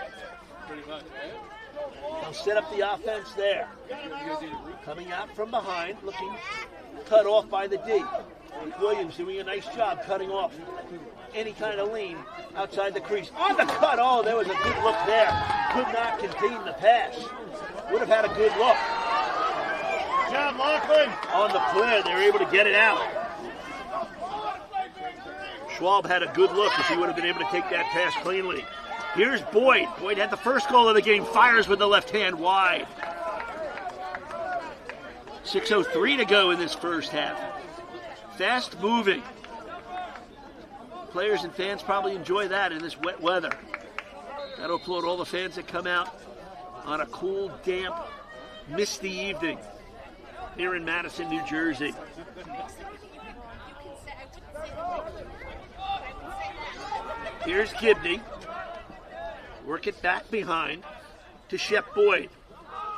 They'll set up the offense there. Coming out from behind, looking cut off by the D. Williams doing a nice job cutting off any kind of lean outside the crease. On the cut, oh, there was a good look there. Could not contain the pass. Would have had a good look. John Laughlin on the play, they were able to get it out. Schwab had a good look if he would have been able to take that pass cleanly. Here's Boyd. Boyd had the first goal of the game, fires with the left hand wide. 6:03 to go in this first half. Fast moving. Players and fans probably enjoy that in this wet weather. That'll applaud all the fans that come out on a cool, damp, misty evening here in Madison, New Jersey. Here's Gibney. Work it back behind to Shep Boyd.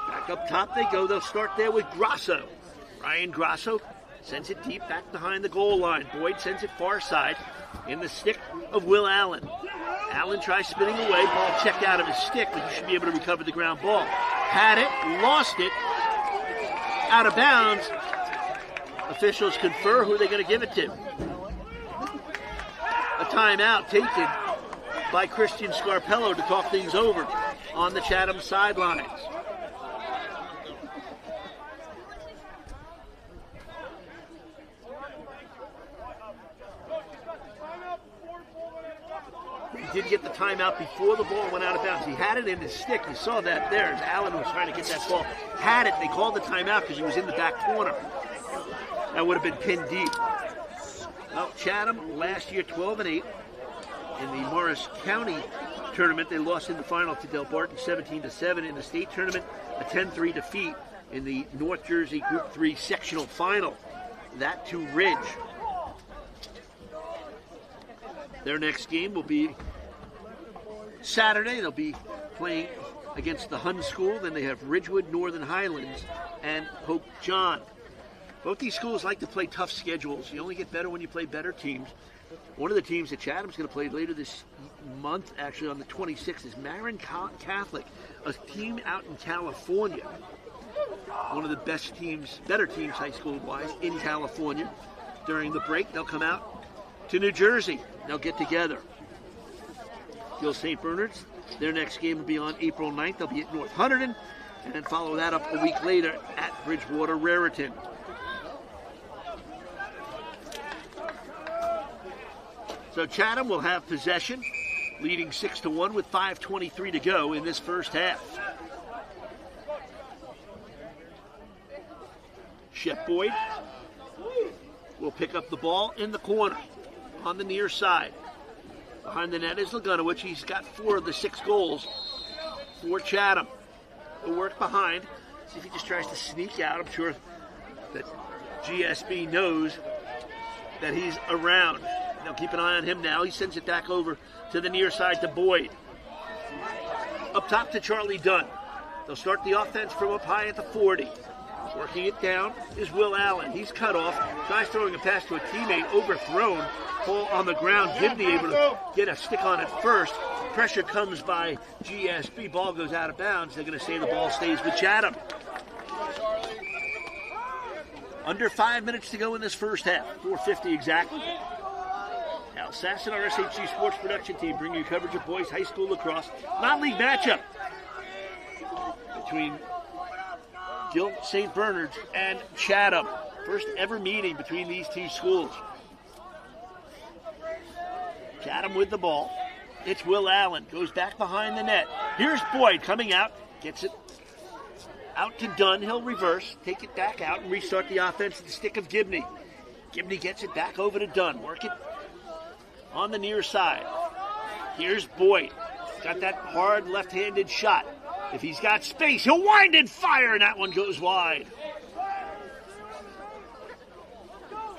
Back up top they go. They'll start there with Grasso. Ryan Grasso sends it deep back behind the goal line. Boyd sends it far side in the stick of Will Allen. Allen tries spinning away. Ball checked out of his stick, but he should be able to recover the ground ball. Had it, lost it, out of bounds. Officials confer who they're going to give it to. A timeout taken by Christian Scarpello to talk things over on the Chatham sidelines. He did get the timeout before the ball went out of bounds. He had it in his stick. You saw that there as Allen was trying to get that ball. Had it. They called the timeout because he was in the back corner. That would have been pinned deep. Well, Chatham last year 12-8 in the Morris County tournament. They lost in the final to Del Barton 17-7 in the state tournament. A 10-3 defeat in the North Jersey Group 3 sectional final. That to Ridge. Their next game will be Saturday. They'll be playing against the Hun School. Then they have Ridgewood, Northern Highlands, and Hope John. Both these schools like to play tough schedules. You only get better when you play better teams. One of the teams that Chatham's going to play later this month, actually on the 26th, is Marin Catholic, a team out in California. One of the best teams, better teams high school-wise, in California. During the break, they'll come out to New Jersey. They'll get together. Gil St. Bernard's, their next game will be on April 9th. They'll be at North Hunterdon, and then follow that up a week later at Bridgewater Raritan. So Chatham will have possession, leading 6-1 with 5:23 to go in this first half. Shep Boyd will pick up the ball in the corner on the near side. Behind the net is Lagunowicz. He's got 4 of the 6 goals for Chatham. He'll work behind. See if he just tries to sneak out. I'm sure that GSB knows that he's around. They'll keep an eye on him now. He sends it back over to the near side to Boyd. Up top to Charlie Dunn. They'll start the offense from up high at the 40. Working it down is Will Allen. He's cut off. Tries throwing a pass to a teammate. Overthrown. Ball on the ground. Gibney able to get a stick on it first. Pressure comes by GSB. Ball goes out of bounds. They're going to say the ball stays with Chatham. Under 5 minutes to go in this first half. 4:50 exactly. Al Sasson, our SHG Sports Production Team, bringing you coverage of boys high school lacrosse non-league matchup between Gill St. Bernard's and Chatham. First ever meeting between these two schools. Chatham with the ball. It's Will Allen. Goes back behind the net. Here's Boyd coming out. Gets it out to Dunn. He'll reverse. Take it back out and restart the offense at the stick of Gibney. Gibney gets it back over to Dunn. Work it on the near side. Here's Boyd. Got that hard left-handed shot. If he's got space, he'll wind and fire, and that one goes wide.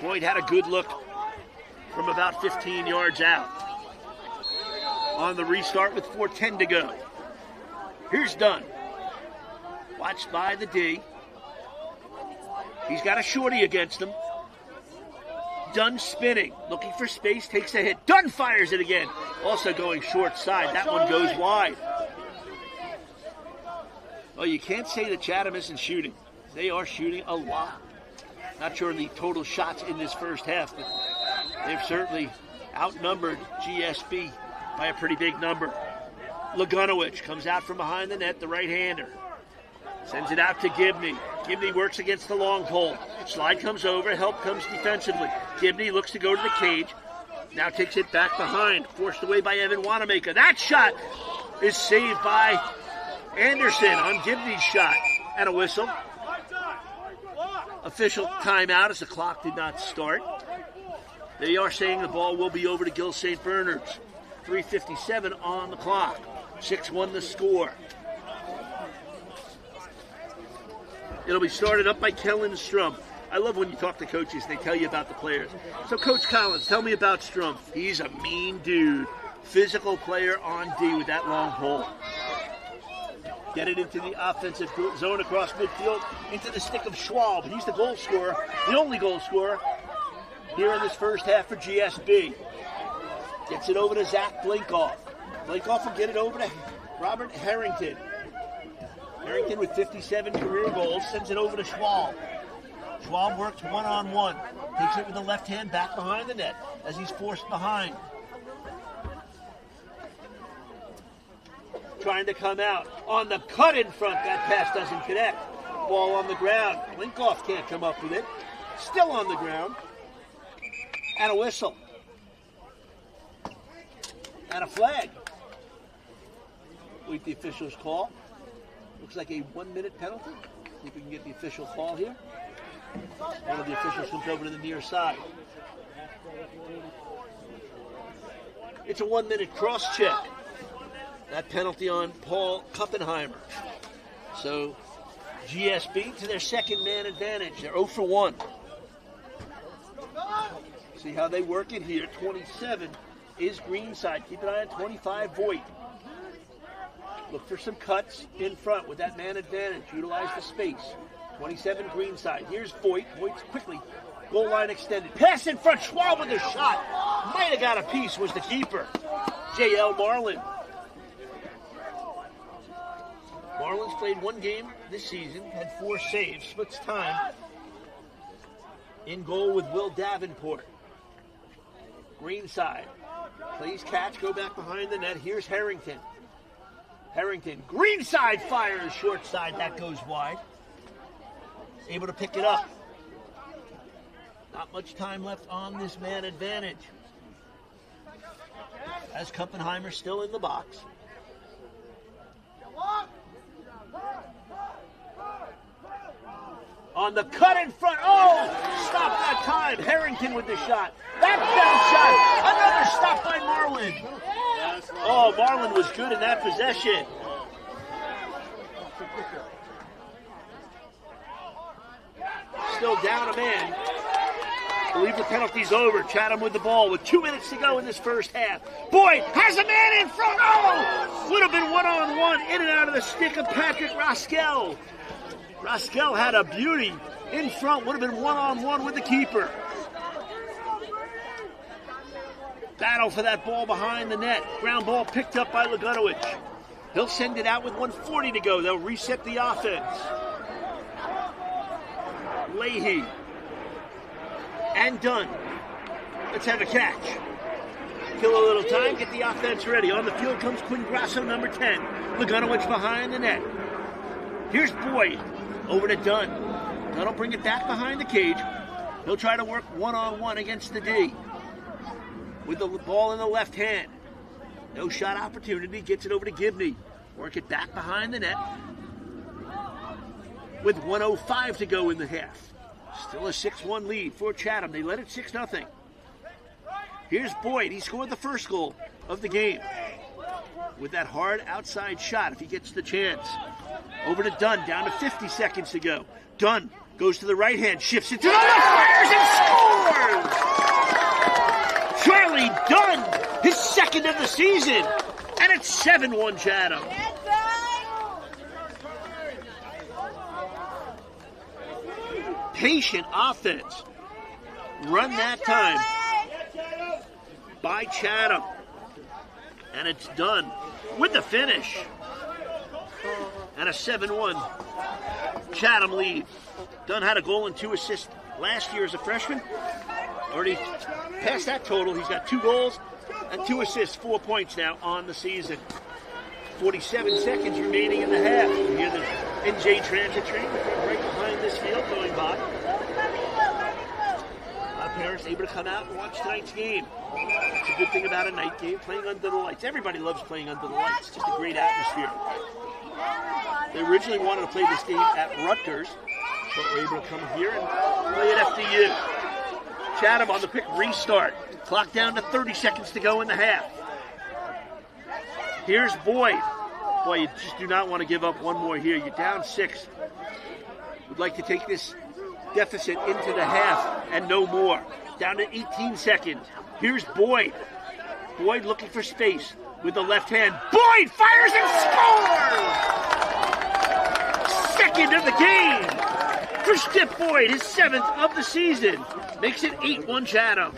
Boyd had a good look from about 15 yards out. On the restart with 4:10 to go. Here's Dunn. Watched by the D. He's got a shorty against him. Dunn spinning, looking for space, takes a hit. Dunn fires it again. Also going short side. That one goes wide. Oh, you can't say that Chatham isn't shooting. They are shooting a lot. Not sure the total shots in this first half, but they've certainly outnumbered GSB by a pretty big number. Lagunowicz comes out from behind the net, the right-hander. Sends it out to Gibney. Gibney works against the long pole. Slide comes over, help comes defensively. Gibney looks to go to the cage. Now takes it back behind, forced away by Evan Wanamaker. That shot is saved by Anderson on Gibney's shot. And a whistle. Official timeout as the clock did not start. They are saying the ball will be over to Gill St. Bernard's. 3:57 on the clock. 6-1 the score. It'll be started up by Kellen Strumpf. I love when you talk to coaches, they tell you about the players. So Coach Collins, tell me about Strumpf. He's a mean dude. Physical player on D with that long pole. Get it into the offensive zone across midfield, into the stick of Schwab. He's the goal scorer, the only goal scorer here in this first half for GSB. Gets it over to Zach Blinkoff. Blinkoff will get it over to Robert Harrington. Harrington with 57 career goals sends it over to Schwab. Schwab works one-on-one. Takes it with the left hand back behind the net as he's forced behind. Trying to come out. On the cut in front, that pass doesn't connect. Ball on the ground. Blinkoff can't come up with it. Still on the ground. And a whistle. And a flag. Wait the official's call. Looks like a 1-minute penalty. See if we can get the official call here. One of the officials comes over to the near side. It's a 1-minute cross check. That penalty on Paul Kuppenheimer. So GSB to their second man advantage. They're 0 for 1. See how they work it here. 27 is Greenside. Keep an eye on 25 Voigt. Look for some cuts in front with that man advantage. Utilize the space. 27 Greenside. Here's Voigt. Voigt's quickly. Goal line extended. Pass in front. Schwab with a shot. Might have got a piece. Was the keeper. J.L. Marlin. Marlin's played one game this season. Had 4 saves. Splits time. In goal with Will Davenport. Greenside. Plays catch. Go back behind the net. Here's Harrington. Harrington, Greenside fires, short side, that goes wide. Able to pick it up. Not much time left on this man advantage. As Kuppenheimer still in the box. On the cut in front, oh, stop that time. Harrington with the shot. That bounce shot, another stop by Marlin. Oh, Marlin was good in that possession. Still down a man. I believe the penalty's over. Chatham with the ball with 2 minutes to go in this first half. Boyd has a man in front. Oh! Would have been one-on-one in and out of the stick of Patrick Roskell. Roskell had a beauty in front. Would have been one-on-one with the keeper. Battle for that ball behind the net. Ground ball picked up by Lagunowicz. He'll send it out with 1:40 to go. They'll reset the offense. Leahy. And Dunn. Let's have a catch. Kill a little time, get the offense ready. On the field comes Quinn Grasso, number 10. Lagunowicz behind the net. Here's Boyd. Over to Dunn. Dunn will bring it back behind the cage. He'll try to work one-on-one against the D. With the ball in the left hand. No shot opportunity. Gets it over to Gibney. Work it back behind the net. With 1:05 to go in the half. Still a 6-1 lead for Chatham. They led it 6-0. Here's Boyd. He scored the first goal of the game. With that hard outside shot if he gets the chance. Over to Dunn. Down to 50 seconds to go. Dunn goes to the right hand. Shifts it to the left. Fires and scores! Charlie Dunn, his second of the season, and it's 7-1 Chatham. Patient offense. Run that time by Chatham. And it's done with the finish. And a 7-1 Chatham lead. Dunn had a goal and 2 assists last year as a freshman. Already past that total. He's got 2 goals and 2 assists, 4 points now on the season. 47 seconds remaining in the half. You hear the NJ Transit train right behind this field going by. A lot of parents able to come out and watch tonight's game. It's a good thing about a night game, playing under the lights. Everybody loves playing under the lights. Just a great atmosphere. They originally wanted to play this game at Rutgers, but were able to come here and play at FDU. Chatham on the quick restart. Clock down to 30 seconds to go in the half. Here's Boyd. Boy, you just do not want to give up one more here. You're down 6. Would like to take this deficit into the half and no more. Down to 18 seconds. Here's Boyd. Boyd looking for space with the left hand. Boyd fires and scores! Second of the game for Stiff Boyd, his 7th of the season. Makes it 8-1 Chatham.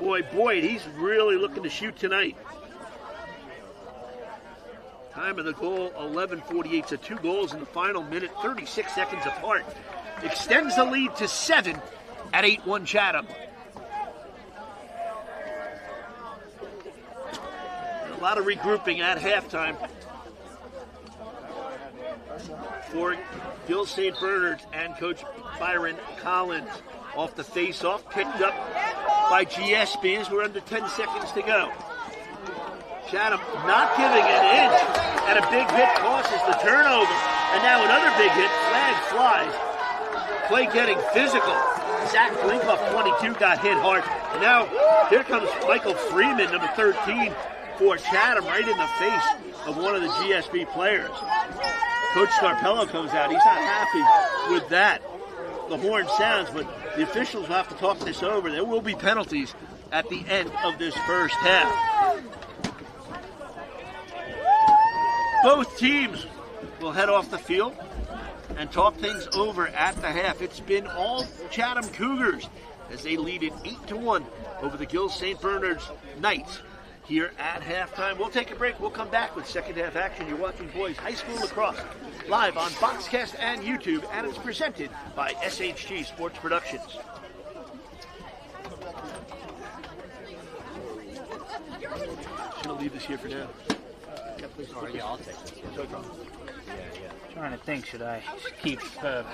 Boy, Boyd, he's really looking to shoot tonight. Time of the goal, 11:48. So 2 goals in the final minute, 36 seconds apart. Extends the lead to 7 at 8-1 Chatham. A lot of regrouping at halftime for Gil St. Bernard's and Coach Byron Collins. Off the face-off, picked up by GSB as we're under 10 seconds to go. Chatham not giving an inch, and a big hit causes the turnover. And now another big hit, flag flies. Play getting physical. Zach Blinkoff, 22, got hit hard. And now here comes Michael Freeman, number 13, for Chatham, right in the face of one of the GSB players. Coach Scarpello comes out. He's not happy with that. The horn sounds, but the officials will have to talk this over. There will be penalties at the end of this first half. Both teams will head off the field and talk things over at the half. It's been all Chatham Cougars as they lead it 8-1 over the Gil St. Bernard's Knights here at halftime. We'll take a break. We'll come back with second half action. You're watching Boys High School Lacrosse live on Boxcast and YouTube, and it's presented by SHG Sports Productions. I'm going to leave this here for now. Yeah, I'll take it. No problem. Trying to think, should I keep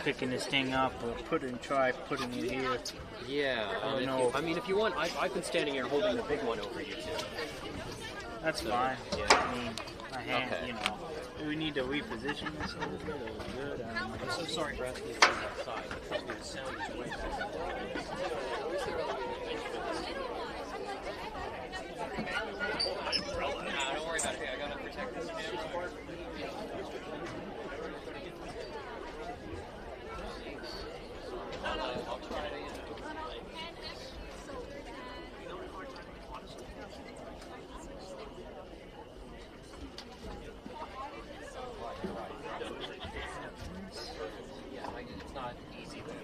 picking this thing up or putting it here? Yeah, if you want, I've been standing here holding the big one over you too. That's fine. Yeah. I mean, my hand, Okay. Do we need to reposition this a little bit? Or good? I'm so sorry for asking you to come outside. Because the sound is way better. Don't worry about it. I gotta protect this. I'll try to. Yeah, it's not easy there.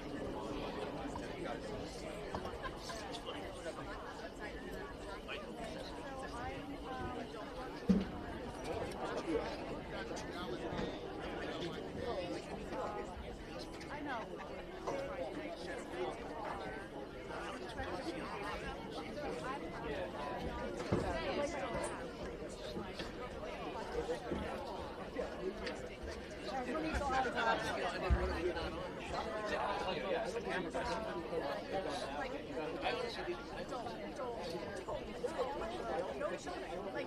Like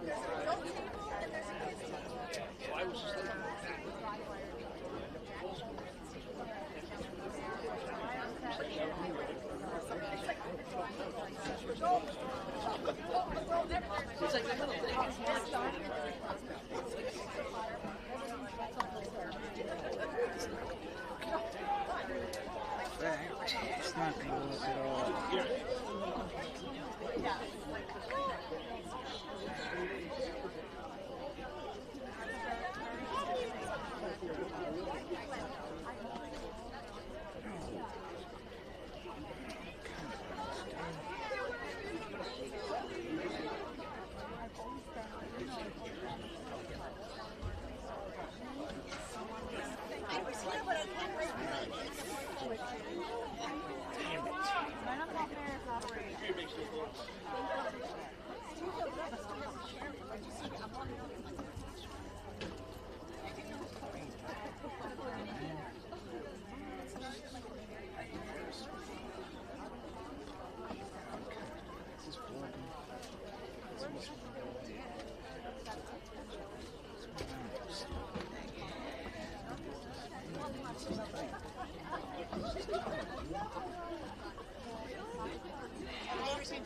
there's an adult table and there's a kids table. It's like a little thing. It's not going to look at all.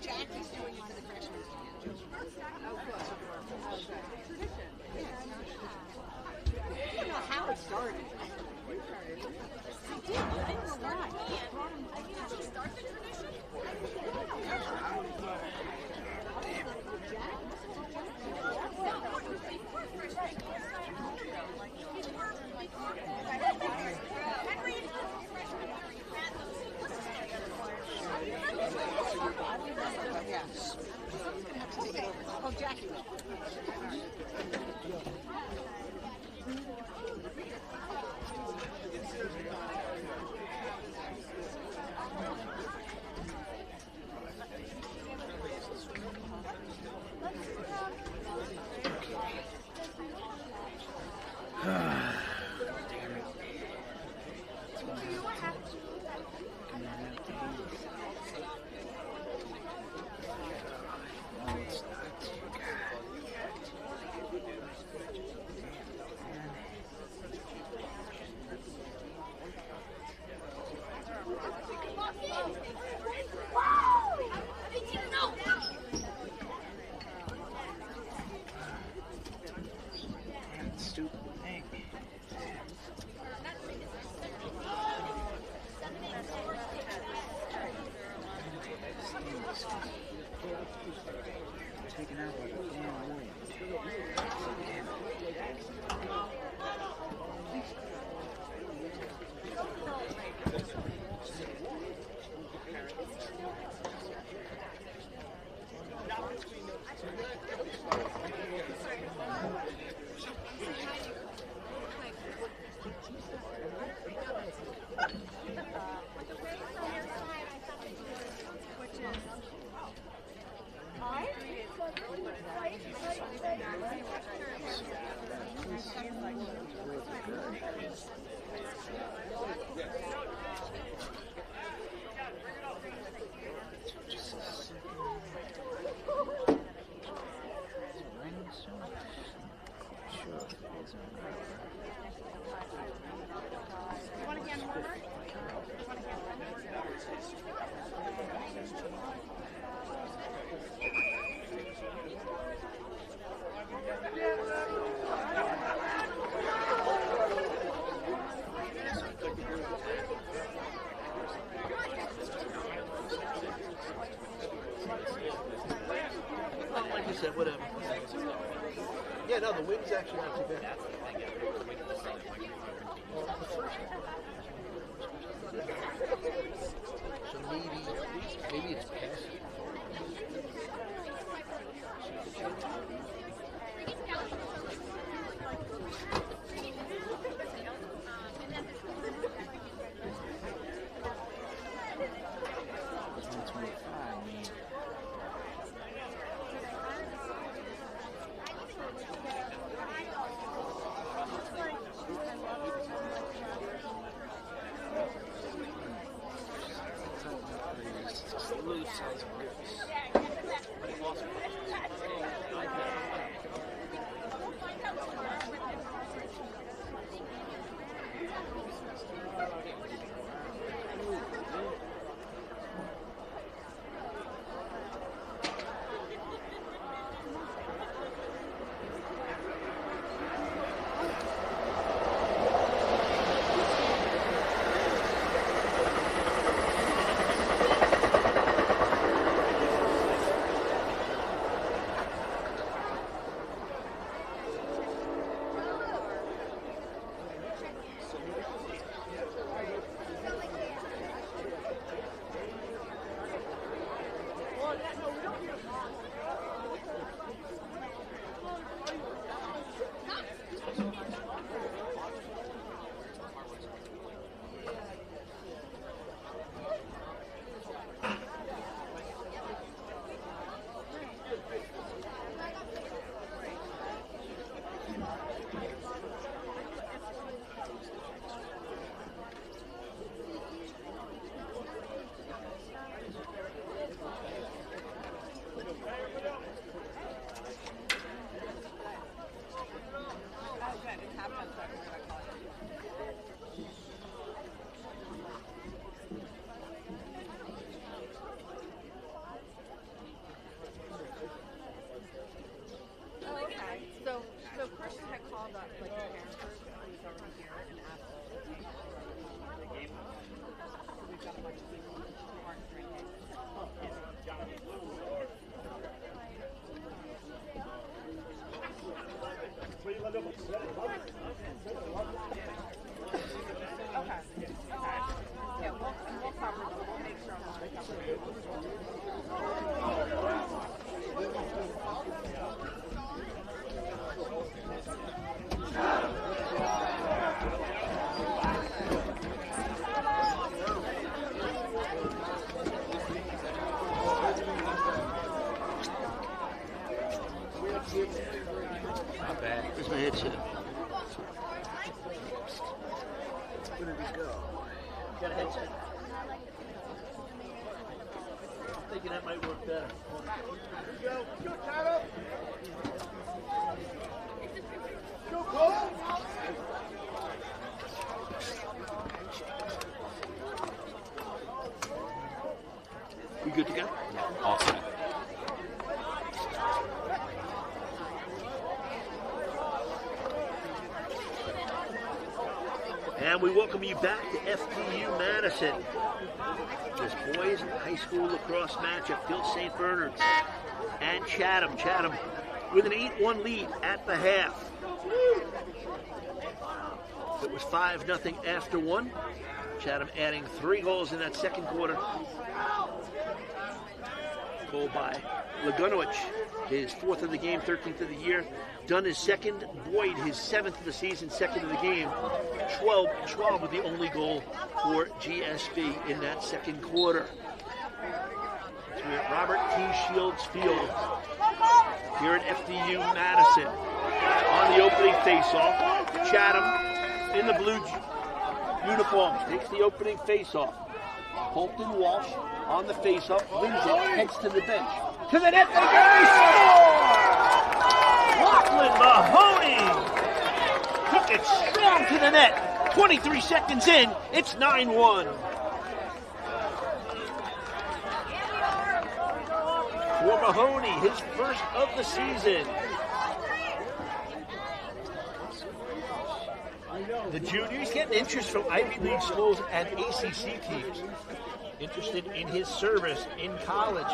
Jackie's doing it for the freshman. Oh, good. I don't know how it started. I did. I don't know why. Did you start the tradition? Yes. Oh, Jackie. Stupid thing. Taken out like a damn wind. Like you said, whatever. Yeah, no, the wind's actually not too bad. So maybe it's past. Loose as ribs. Not bad. Where's my headset? Where did he go? Got a headset? I'm thinking that might work better. Go, Chatham! Go, Cole! We good to go? Yeah, all set. And we welcome you back to FDU Madison. This boys high school lacrosse matchup, Phil St. Bernard's and Chatham. Chatham with an 8-1 lead at the half. It was 5-0 after one. Chatham adding 3 goals in that second quarter. Goal by Lagunowicz, his 4th of the game, 13th of the year. Dunn his second, Boyd his 7th of the season, 2nd of the game. 12 with the only goal for GSB in that second quarter. So we're at Robert T. Shields Field here at FDU Madison. On the opening faceoff, Chatham in the blue uniforms takes the opening faceoff. Colton Walsh on the faceoff, wins it, heads to the bench. To the net, they score! Lachlan Mahoney took it strong to the net. 23 seconds in, it's 9-1. For Mahoney, his first of the season. The juniors getting interest from Ivy League schools and ACC teams. Interested in his service in college.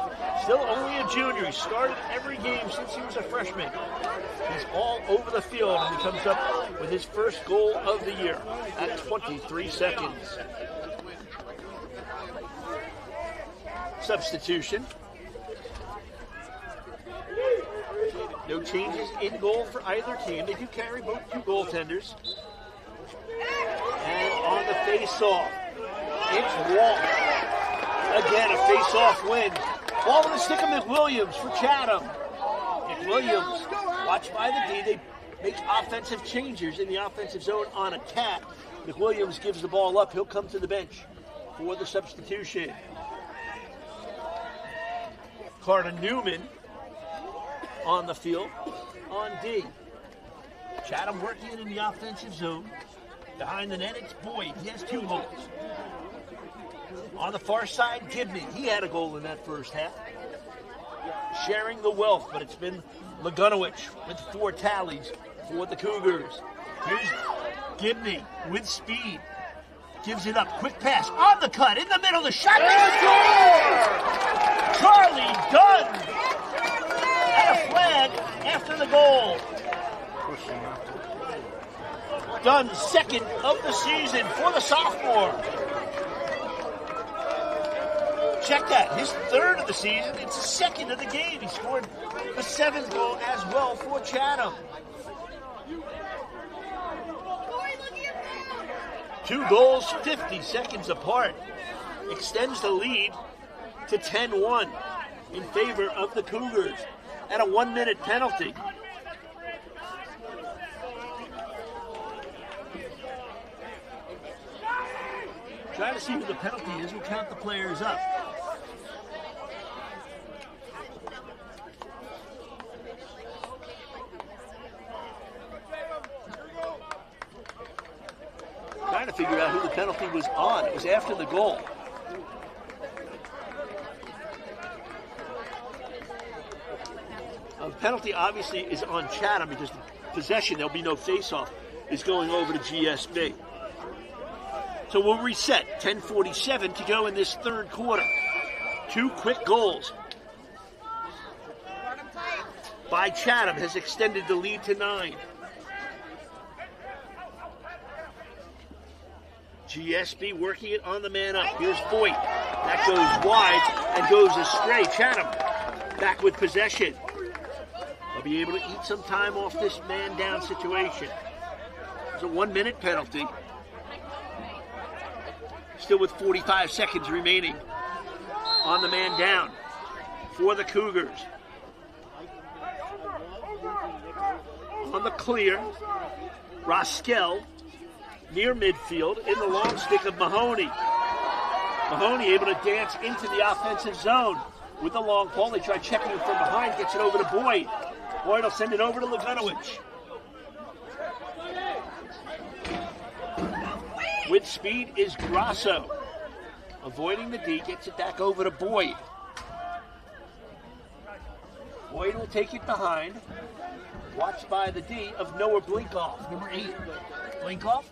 Still only a junior. He started every game since he was a freshman. He's all over the field, and he comes up with his first goal of the year at 23 seconds. Substitution. No changes in goal for either team. They do carry both two goaltenders. And on the face-off, it's Walsh. Again, a face-off win. Ball in the stick of McWilliams for Chatham. McWilliams, watched by the D. They make offensive changes in the offensive zone on attack. McWilliams gives the ball up. He'll come to the bench for the substitution. Carter Newman on the field on D. Chatham working it in the offensive zone. Behind the net, it's Boyd. He has 2 goals. On the far side, Gibney. He had a goal in that first half. Sharing the wealth, but it's been Lagunowicz with 4 tallies for the Cougars. Here's Gibney with speed. Gives it up. Quick pass. On the cut. In the middle. The shot. Charlie Dunn. And a flag after the goal. Dunn's second of the season for the sophomore. Check that. His third of the season. It's the second of the game. He scored the 7th goal as well for Chatham. 2 goals 50 seconds apart. Extends the lead to 10-1 in favor of the Cougars. And a 1-minute penalty. Trying to see who the penalty is. We'll count the players up. Trying to figure out who the penalty was on. It was after the goal. The penalty obviously is on Chatham because the possession, there'll be no face-off, is going over to GSB. So we'll reset. 10:47 to go in this third quarter. 2 quick goals by Chatham has extended the lead to 9. GSB working it on the man up. Here's Voigt. That goes wide and goes astray. Chatham back with possession. They'll be able to eat some time off this man down situation. It's a 1-minute penalty. Still with 45 seconds remaining on the man down for the Cougars. On the clear, Roskell near midfield in the long stick of Mahoney. Mahoney able to dance into the offensive zone with the long ball. They try checking it from behind, gets it over to Boyd. Boyd will send it over to Lagunowicz. With speed is Grasso. Avoiding the D, gets it back over to Boyd. Boyd will take it behind. Watched by the D of Noah Blinkoff, number 8. Blinkoff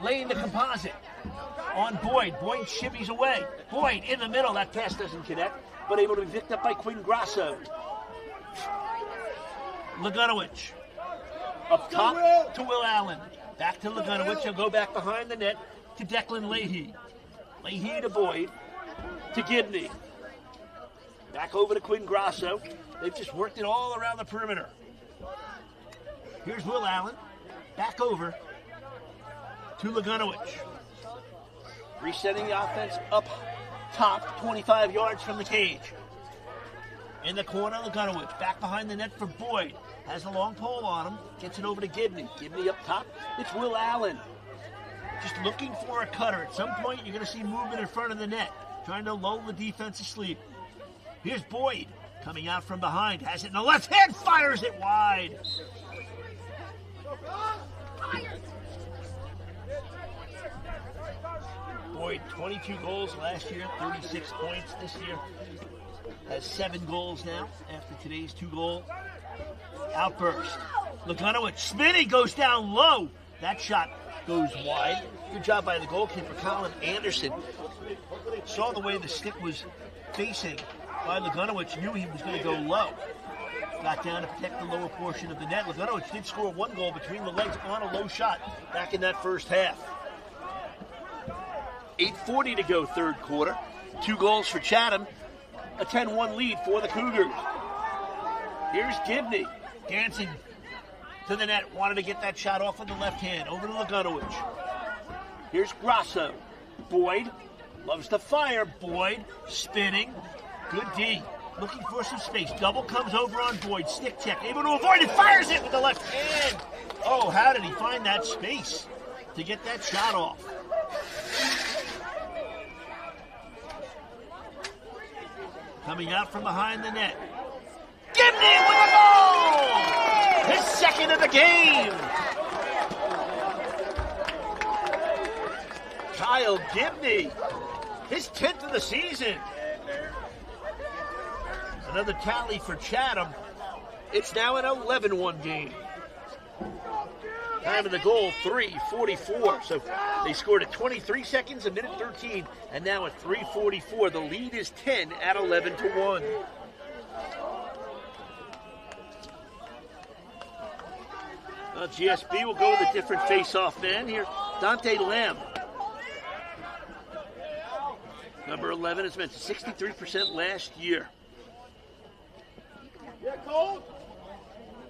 laying the composite on Boyd. Boyd shimmies away. Boyd in the middle. That pass doesn't connect, but able to be picked up by Quinn Grasso. Lagunowicz up top to Will Allen. Back to Lagunowicz. He'll go back behind the net to Declan Leahy. Leahy to Boyd to Gibney. Back over to Quinn Grasso. They've just worked it all around the perimeter. Here's Will Allen. Back over to Lagunowicz. Resetting the offense up top, 25 yards from the cage. In the corner, Lagunowicz. Back behind the net for Boyd. Has a long pole on him. Gets it over to Gibney. Gibney up top. It's Will Allen. Just looking for a cutter. At some point, you're going to see movement in front of the net. Trying to lull the defense asleep. Here's Boyd. Coming out from behind. Has it in the left hand. Fires it wide. Boyd, 22 goals last year. 36 points this year. Has 7 goals now after today's 2-goal outburst. Lagunowicz. Smitty goes down low. That shot goes wide. Good job by the goalkeeper, Colin Anderson. Saw the way the stick was facing by Lagunowicz. Knew he was going to go low. Got down to protect the lower portion of the net. Lagunowicz did score 1 goal between the legs on a low shot back in that first half. 8:40 to go third quarter. 2 goals for Chatham. A 10-1 lead for the Cougars. Here's Gibney dancing to the net. Wanted to get that shot off with the left hand. Over to Lagunowicz. Here's Grasso. Boyd loves to fire. Boyd spinning. Good D. Looking for some space. Double comes over on Boyd. Stick check. Able to avoid it. Fires it with the left hand. Oh, how did he find that space to get that shot off? Coming out from behind the net. Gibney with his second of the game. Kyle Gibney, his 10th of the season. Another tally for Chatham. It's now an 11-1 game. Time of the goal, 3:44. So they scored at 23 seconds, a minute 13, and now at 3:44. The lead is 10 at 11-1. GSB will go with a different face-off man here. Dante Lamb. Number 11 has been 63% last year.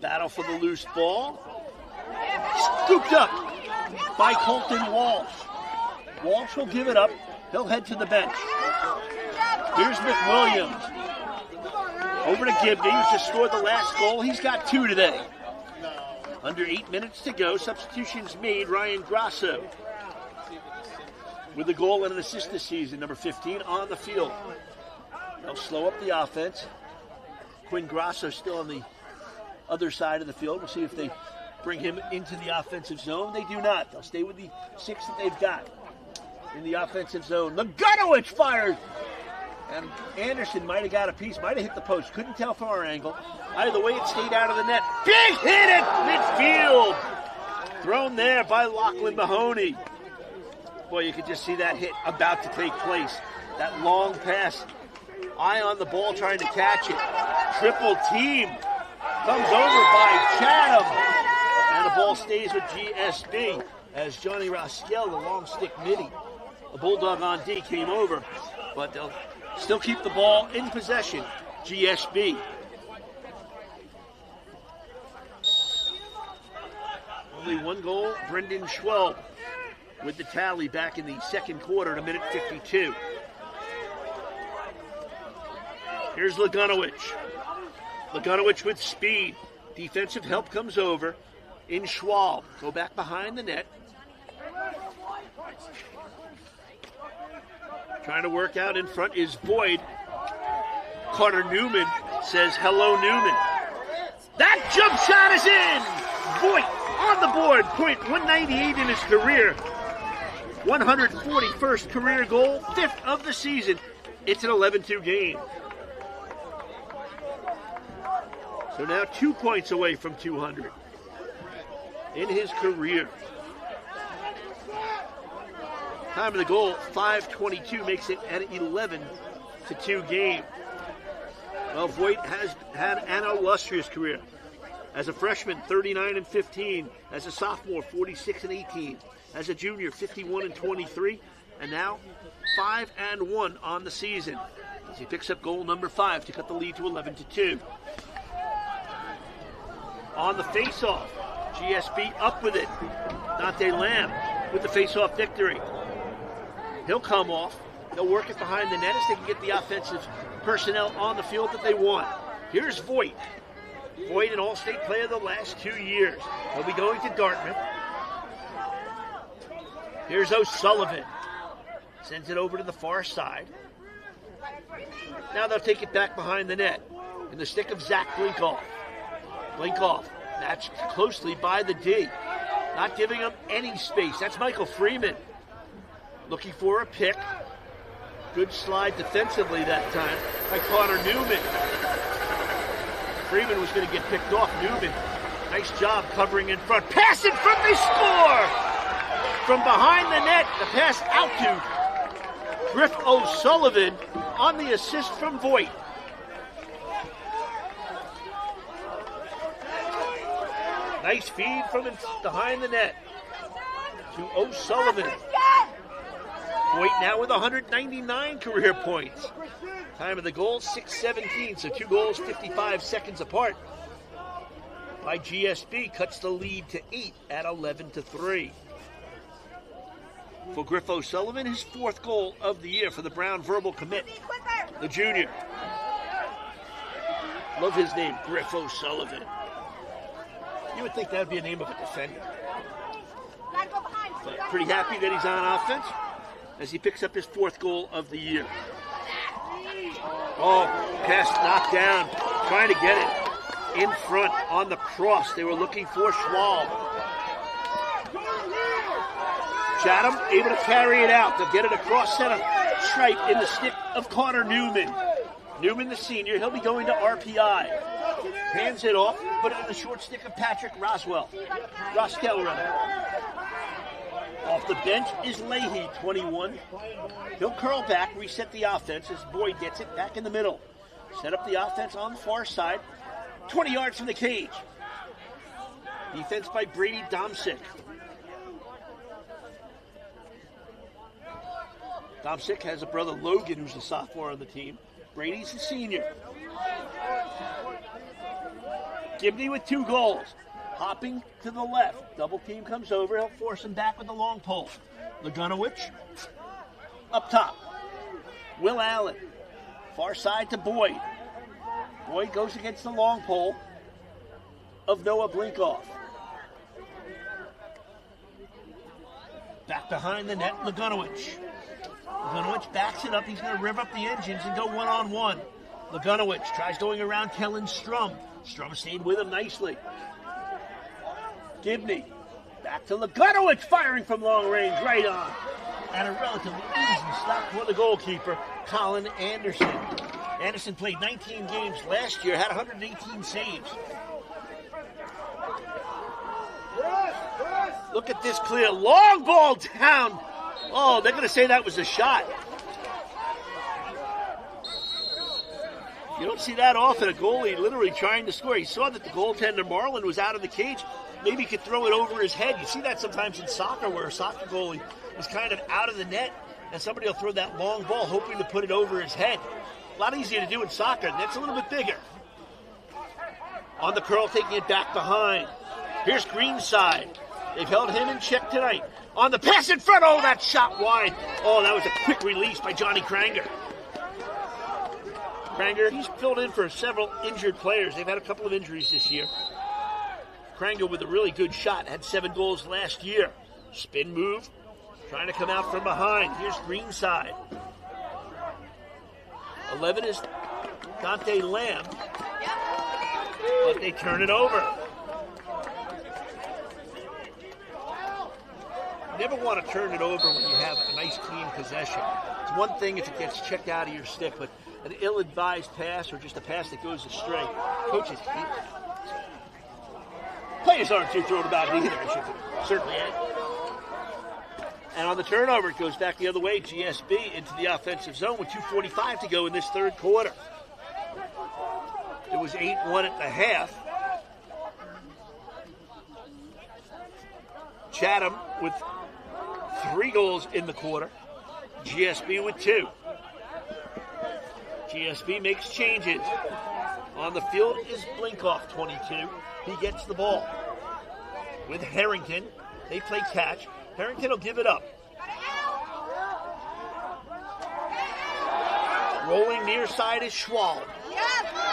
Battle for the loose ball. Scooped up by Colton Walsh. Walsh will give it up. He'll head to the bench. Here's McWilliams. Over to Gibney, who just scored the last goal. He's got 2 today. Under 8 minutes to go. Substitutions made. Ryan Grasso with a goal and an assist this season. Number 15 on the field. They'll slow up the offense. Quinn Grasso still on the other side of the field. We'll see if they bring him into the offensive zone. They do not. They'll stay with the 6 that they've got in the offensive zone. Lagunowicz fires. And Anderson might have got a piece, might have hit the post. Couldn't tell from our angle. Either way, it stayed out of the net. Big hit at midfield. Thrown there by Lachlan Mahoney. Boy, you could just see that hit about to take place. That long pass. Eye on the ball trying to catch it. Triple team. Comes over by Chatham. And the ball stays with GSB as Johnny Roskell, the long stick midi, the Bulldog on D, came over. But they'll still keep the ball in possession. GSB. Only 1 goal. Brendan Schwell with the tally back in the second quarter at a minute 52. Here's Lagunowicz. Lagunowicz with speed. Defensive help comes over. In Schwab. Go back behind the net. Trying to work out in front is Boyd. Carter Newman says, hello, Newman. That jump shot is in! Boyd on the board. Point 198 in his career. 141st career goal. 5th of the season. It's an 11-2 game. So now 2 points away from 200 in his career. Time of the goal, 5:22, makes it an 11-2 game. Well, Voigt has had an illustrious career. As a freshman, 39-15. As a sophomore, 46-18. As a junior, 51-23. And now, 5-1 on the season. As he picks up goal number 5 to cut the lead to 11-2. On the face-off, GSB up with it. Dante Lamb with the face-off victory. He'll come off. They'll work it behind the net as they can get the offensive personnel on the field that they want. Here's Voigt. Voigt, an All-State player the last 2 years. He'll be going to Dartmouth. Here's O'Sullivan. Sends it over to the far side. Now they'll take it back behind the net. In the stick of Zach Blinkoff. Blinkoff matched closely by the D. Not giving up any space. That's Michael Freeman. Looking for a pick. Good slide defensively that time by Connor Newman. Freeman was going to get picked off. Newman, nice job covering in front. Pass in front, they score! From behind the net, the pass out to Griff O'Sullivan on the assist from Voigt. Nice feed from behind the net to O'Sullivan. Voigt now with 199 career points. Time of the goal, 6:17, so 2 goals, 55 seconds apart. By GSB, cuts the lead to 8 at 11-3. For Griff O'Sullivan, his 4th goal of the year for the Brown verbal commit. The junior. Love his name, Griff O'Sullivan. You would think that would be a name of a defender. But pretty happy that he's on offense as he picks up his 4th goal of the year. Oh, pass knocked down. Trying to get it. in front on the cross. They were looking for Schwab. Chatham able to carry it out. They'll get it across center stripe in the stick of Connor Newman. Newman, the senior, he'll be going to RPI. Hands it off, put it in the short stick of Patrick Roskell. Off the bench is Leahy, 21. He'll curl back, reset the offense as Boyd gets it back in the middle. Set up the offense on the far side, 20 yards from the cage. Defense by Brady Domsick. Domsick has a brother Logan who's the sophomore on the team. Brady's the senior. Gibney with 2 goals. Hopping to the left. Double team comes over. He'll force him back with the long pole. Lagunowicz up top. Will Allen. Far side to Boyd. Boyd goes against the long pole of Noah Blinkoff. Back behind the net, Lagunowicz. Lagunowicz backs it up. He's going to rev up the engines and go one-on-one. Lagunowicz tries going around Kellen Strum. Strum stayed with him nicely. Gibney back to Lagunowicz, firing from long range, right on. And a relatively easy stop for the goalkeeper, Colin Anderson. Anderson played 19 games last year, had 118 saves. Look at this clear, long ball down. Oh, they're going to say that was a shot. You don't see that often, a goalie literally trying to score. He saw that the goaltender, Marlin, was out of the cage. Maybe he could throw it over his head. You see that sometimes in soccer where a soccer goalie is kind of out of the net and somebody will throw that long ball hoping to put it over his head. A lot easier to do in soccer. Net's a little bit bigger. On the curl, taking it back behind. Here's Greenside. They've held him in check tonight. On the pass in front. Oh, that shot wide. Oh, that was a quick release by Johnny Kranger. Kranger, he's filled in for several injured players. They've had a couple of injuries this year. Kranger with a really good shot. Had 7 goals last year. Spin move. Trying to come out from behind. Here's Greenside. 11 is Dante Lamb. But they turn it over. You never want to turn it over when you have a nice clean possession. It's one thing if it gets checked out of your stick, but an ill-advised pass or just a pass that goes astray, coaches hate that. Players aren't too thrilled about it either, I should certainly add. And on the turnover, it goes back the other way, GSB into the offensive zone with 2:45 to go in this third quarter. It was 8-1 at the half. Chatham with 3 goals in the quarter. GSB with 2. GSB makes changes. On the field is Blinkoff, 22. He gets the ball. With Harrington, they play catch. Harrington will give it up. Rolling near side is Schwab.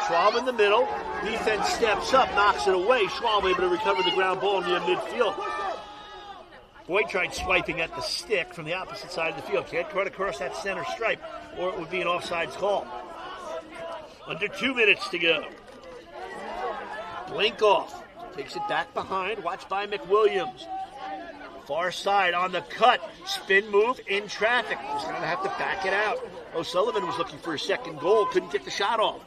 Schwab in the middle. Defense steps up, knocks it away. Schwab able to recover the ground ball near midfield. Boyd tried swiping at the stick from the opposite side of the field. Can't quite across that center stripe, or it would be an offsides call. Under 2 minutes to go. Blinkoff takes it back behind, watched by McWilliams. Far side on the cut. Spin move in traffic. He's going to have to back it out. O'Sullivan was looking for a second goal. Couldn't get the shot off.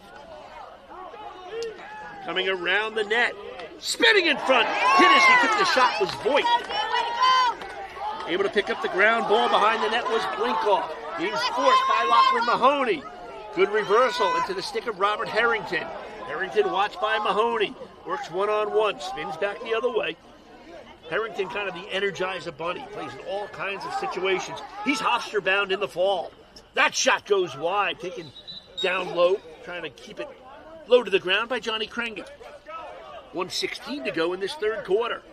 Coming around the net. Spinning in front. Hit as he took the shot was Voigt. Able to pick up the ground ball behind the net was Blinkoff. He's forced by Lachlan Mahoney. Good reversal into the stick of Robert Harrington. Harrington watched by Mahoney. Works one-on-one. Spins back the other way. Harrington kind of the Energizer Bunny. Plays in all kinds of situations. He's Hofstra bound in the fall. That shot goes wide. Taken down low. Trying to keep it low to the ground by Johnny Kranger. 1:16 to go in this third quarter.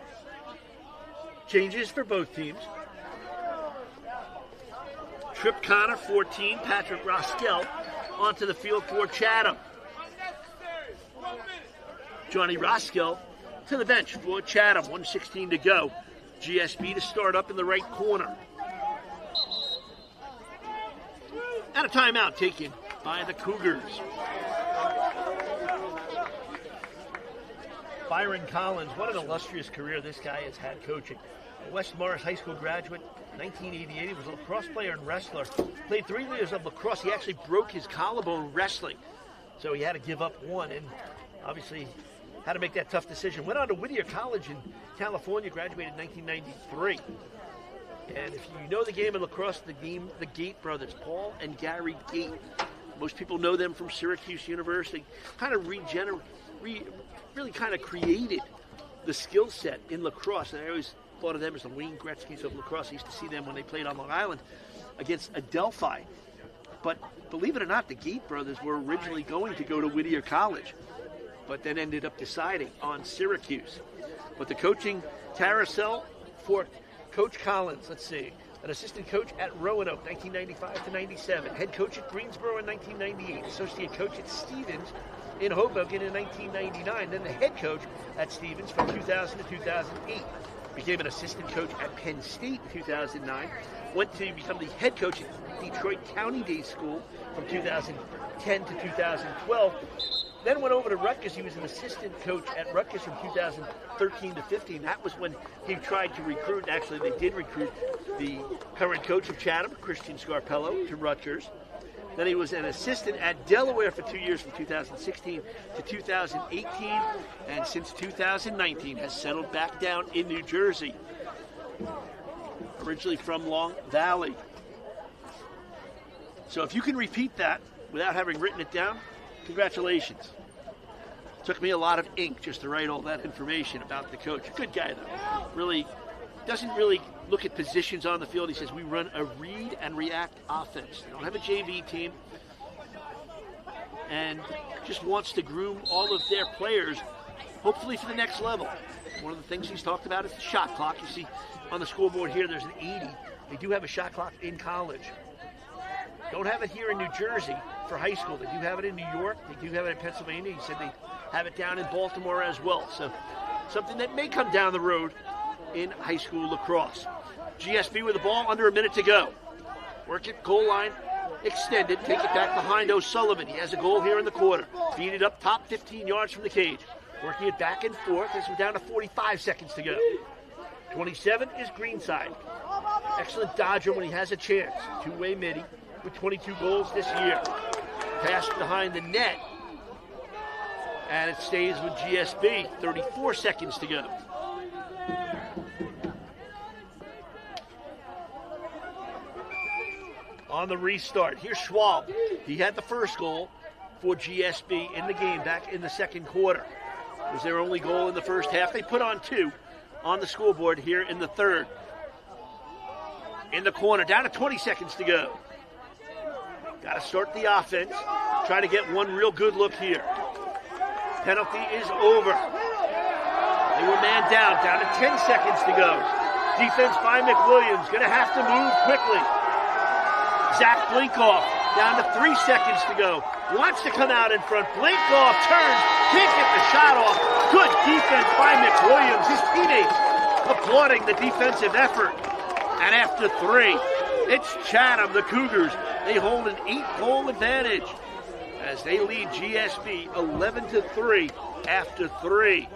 Changes for both teams. Trip Connor, 14. Patrick Roskell onto the field for Chatham. Johnny Roskell to the bench for Chatham. 1:16 to go. GSB to start up in the right corner. And a timeout taken by the Cougars. Byron Collins, what an illustrious career this guy has had coaching. A West Morris High School graduate, 1988. He was a lacrosse player and wrestler. Played 3 years of lacrosse. He actually broke his collarbone wrestling, so he had to give up one, and obviously had to make that tough decision. Went on to Whittier College in California, graduated in 1993. And if you know the game of lacrosse, the Gate brothers, Paul and Gary Gate. Most people know them from Syracuse University. Kind of really kind of created the skill set in lacrosse. And I always thought of them as the Wayne Gretzky's of lacrosse. I used to see them when they played on Long Island against Adelphi. But believe it or not, the Gate brothers were originally going to go to Whittier College, but then ended up deciding on Syracuse. But the coaching carousel for Coach Collins, let's see, an assistant coach at Roanoke, 1995 to 97. Head coach at Greensboro in 1998. Associate coach at Stevens in Hoboken in 1999. Then the head coach at Stevens from 2000 to 2008. Became an assistant coach at Penn State in 2009. Went to become the head coach at Detroit County Day School from 2010 to 2012. Then went over to Rutgers. He was an assistant coach at Rutgers from 2013 to 15. That was when he tried to recruit. Actually, they did recruit the current coach of Chatham, Christian Scarpello, to Rutgers. Then he was an assistant at Delaware for 2 years from 2016 to 2018. And since 2019 has settled back down in New Jersey. Originally from Long Valley. So if you can repeat that without having written it down, congratulations. Took me a lot of ink just to write all that information about the coach. Good guy, though. Really doesn't really look at positions on the field. He says we run a read and react offense. They don't have a JV team. And just wants to groom all of their players, hopefully for the next level. One of the things he's talked about is the shot clock. You see on the scoreboard here, there's an 80. They do have a shot clock in college. Don't have it here in New Jersey for high school. They do have it in New York. They do have it in Pennsylvania. He said they have it down in Baltimore as well. So something that may come down the road in high school lacrosse. GSB with the ball, under a minute to go. Work it, goal line, extended. Take it back behind O'Sullivan. He has a goal here in the quarter. Feed it up top 15 yards from the cage. Working it back and forth as we're down to 45 seconds to go. 27 is Greenside. Excellent dodger when he has a chance. Two-way midi with 22 goals this year. Pass behind the net. And it stays with GSB. 34 seconds to go. On the restart, here's Schwab. He had the first goal for GSB in the game back in the second quarter. It was their only goal in the first half. They put on 2 on the scoreboard here in the third. In the corner, down to 20 seconds to go. Got to start the offense. Try to get one real good look here. Penalty is over. They were man down to 10 seconds to go. Defense by McWilliams, going to have to move quickly. Zach Blinkoff down to 3 seconds to go. Wants to come out in front. Blinkoff turns, can't get the shot off. Good defense by McWilliams. His teammates applauding the defensive effort. And after 3, it's Chatham, the Cougars. They hold an 8-goal advantage as they lead GSB 11-3 after 3.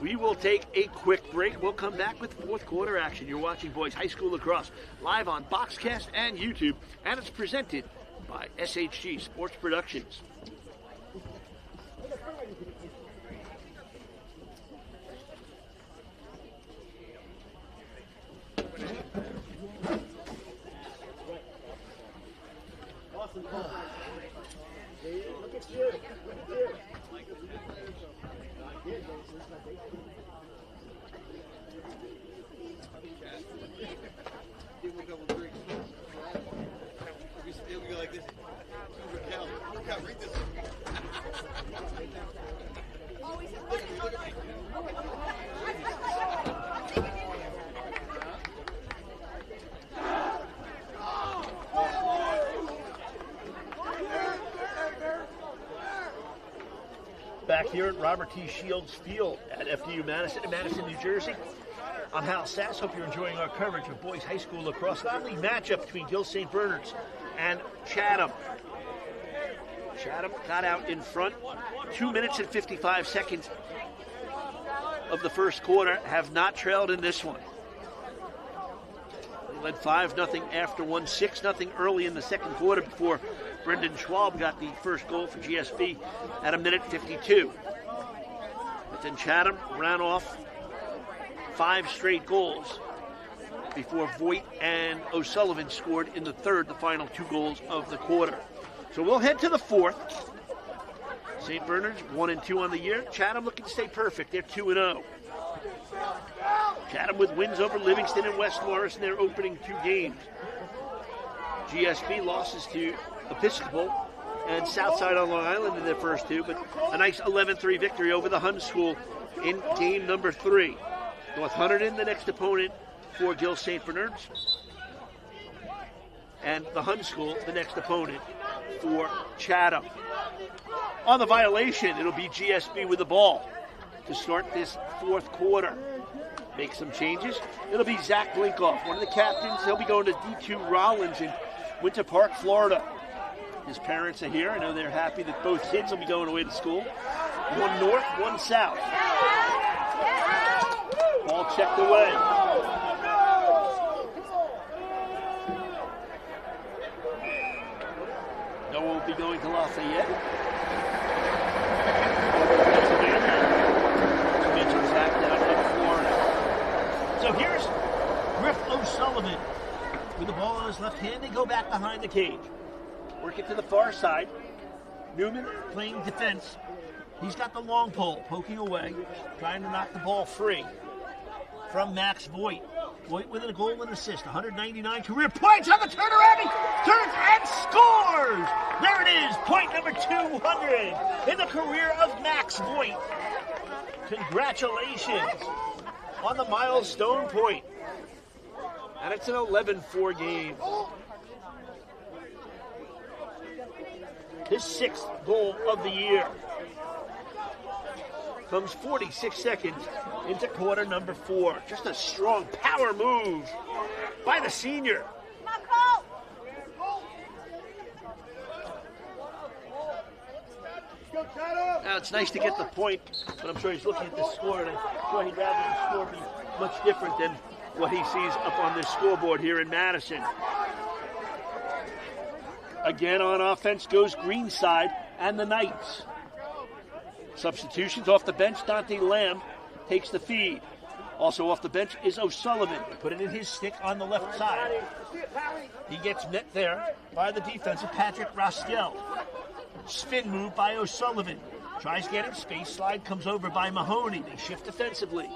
We will take a quick break. We'll come back with fourth quarter action. You're watching Boys High School Lacrosse live on Boxcast and YouTube, and it's presented by SHG Sports Productions. Back here at Robert T. Shields Field at FDU Madison in Madison, New Jersey. I'm Hal Sass. Hope you're enjoying our coverage of Boys High School Lacrosse non-league matchup between Gill St. Bernard's and Chatham. Chatham got out in front. 2 minutes and 55 seconds of the first quarter, have not trailed in this one. They led 5-0 after one, 6-0 early in the second quarter before Brendan Schwab got the first goal for GSB at 1:52. But then Chatham ran off 5 straight goals before Voigt and O'Sullivan scored in the third, the final 2 goals of the quarter. So we'll head to the fourth. St. Bernard's 1-2 on the year. Chatham looking to stay perfect. They're 2-0. Chatham with wins over Livingston and West Morris in their opening 2 games. GSB losses to Episcopal and Southside on Long Island in their first 2, but a nice 11-3 victory over the Hun School in game number 3. North Hunterdon, the next opponent for Gill St. Bernard's. And the Hun School, the next opponent for Chatham. On the violation, it'll be GSB with the ball to start this fourth quarter. Make some changes. It'll be Zach Blinkoff, one of the captains. He'll be going to D2 Rollins in Winter Park, Florida. His parents are here. I know they're happy that both kids will be going away to school. One north, one south. Ball checked away. Noah will be going to Lafayette. Zach down in Florida. So here's Griff O'Sullivan with the ball in his left hand. They go back behind the cage. Work it to the far side. Newman playing defense. He's got the long pole, poking away, trying to knock the ball free from Max Voigt. Voigt with a goal and assist, 199 career points on the turnaround. He turns and scores! There it is, point number 200 in the career of Max Voigt. Congratulations on the milestone point. And it's an 11-4 game. His 6th goal of the year. Comes 46 seconds into quarter number 4. Just a strong power move by the senior. Now it's nice to get the point, but I'm sure he's looking at the score, and I'm sure he'd rather the score be much different than what he sees up on this scoreboard here in Madison. Again on offense goes Greenside and the Knights. Substitutions off the bench, Dante Lamb takes the feed. Also off the bench is O'Sullivan. Put it in his stick on the left side. He gets met there by the defensive Patrick Roskell. Spin move by O'Sullivan. Tries getting space, slide comes over by Mahoney. They shift defensively.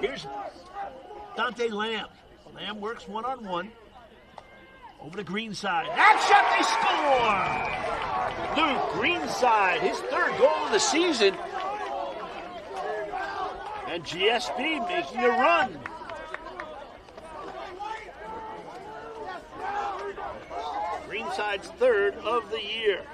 Here's Dante Lamb. Lamb works one-on-one. Over to Greenside. That shot, they score! Luke Greenside, his 3rd goal of the season. And GSB making a run. Greenside's 3rd of the year.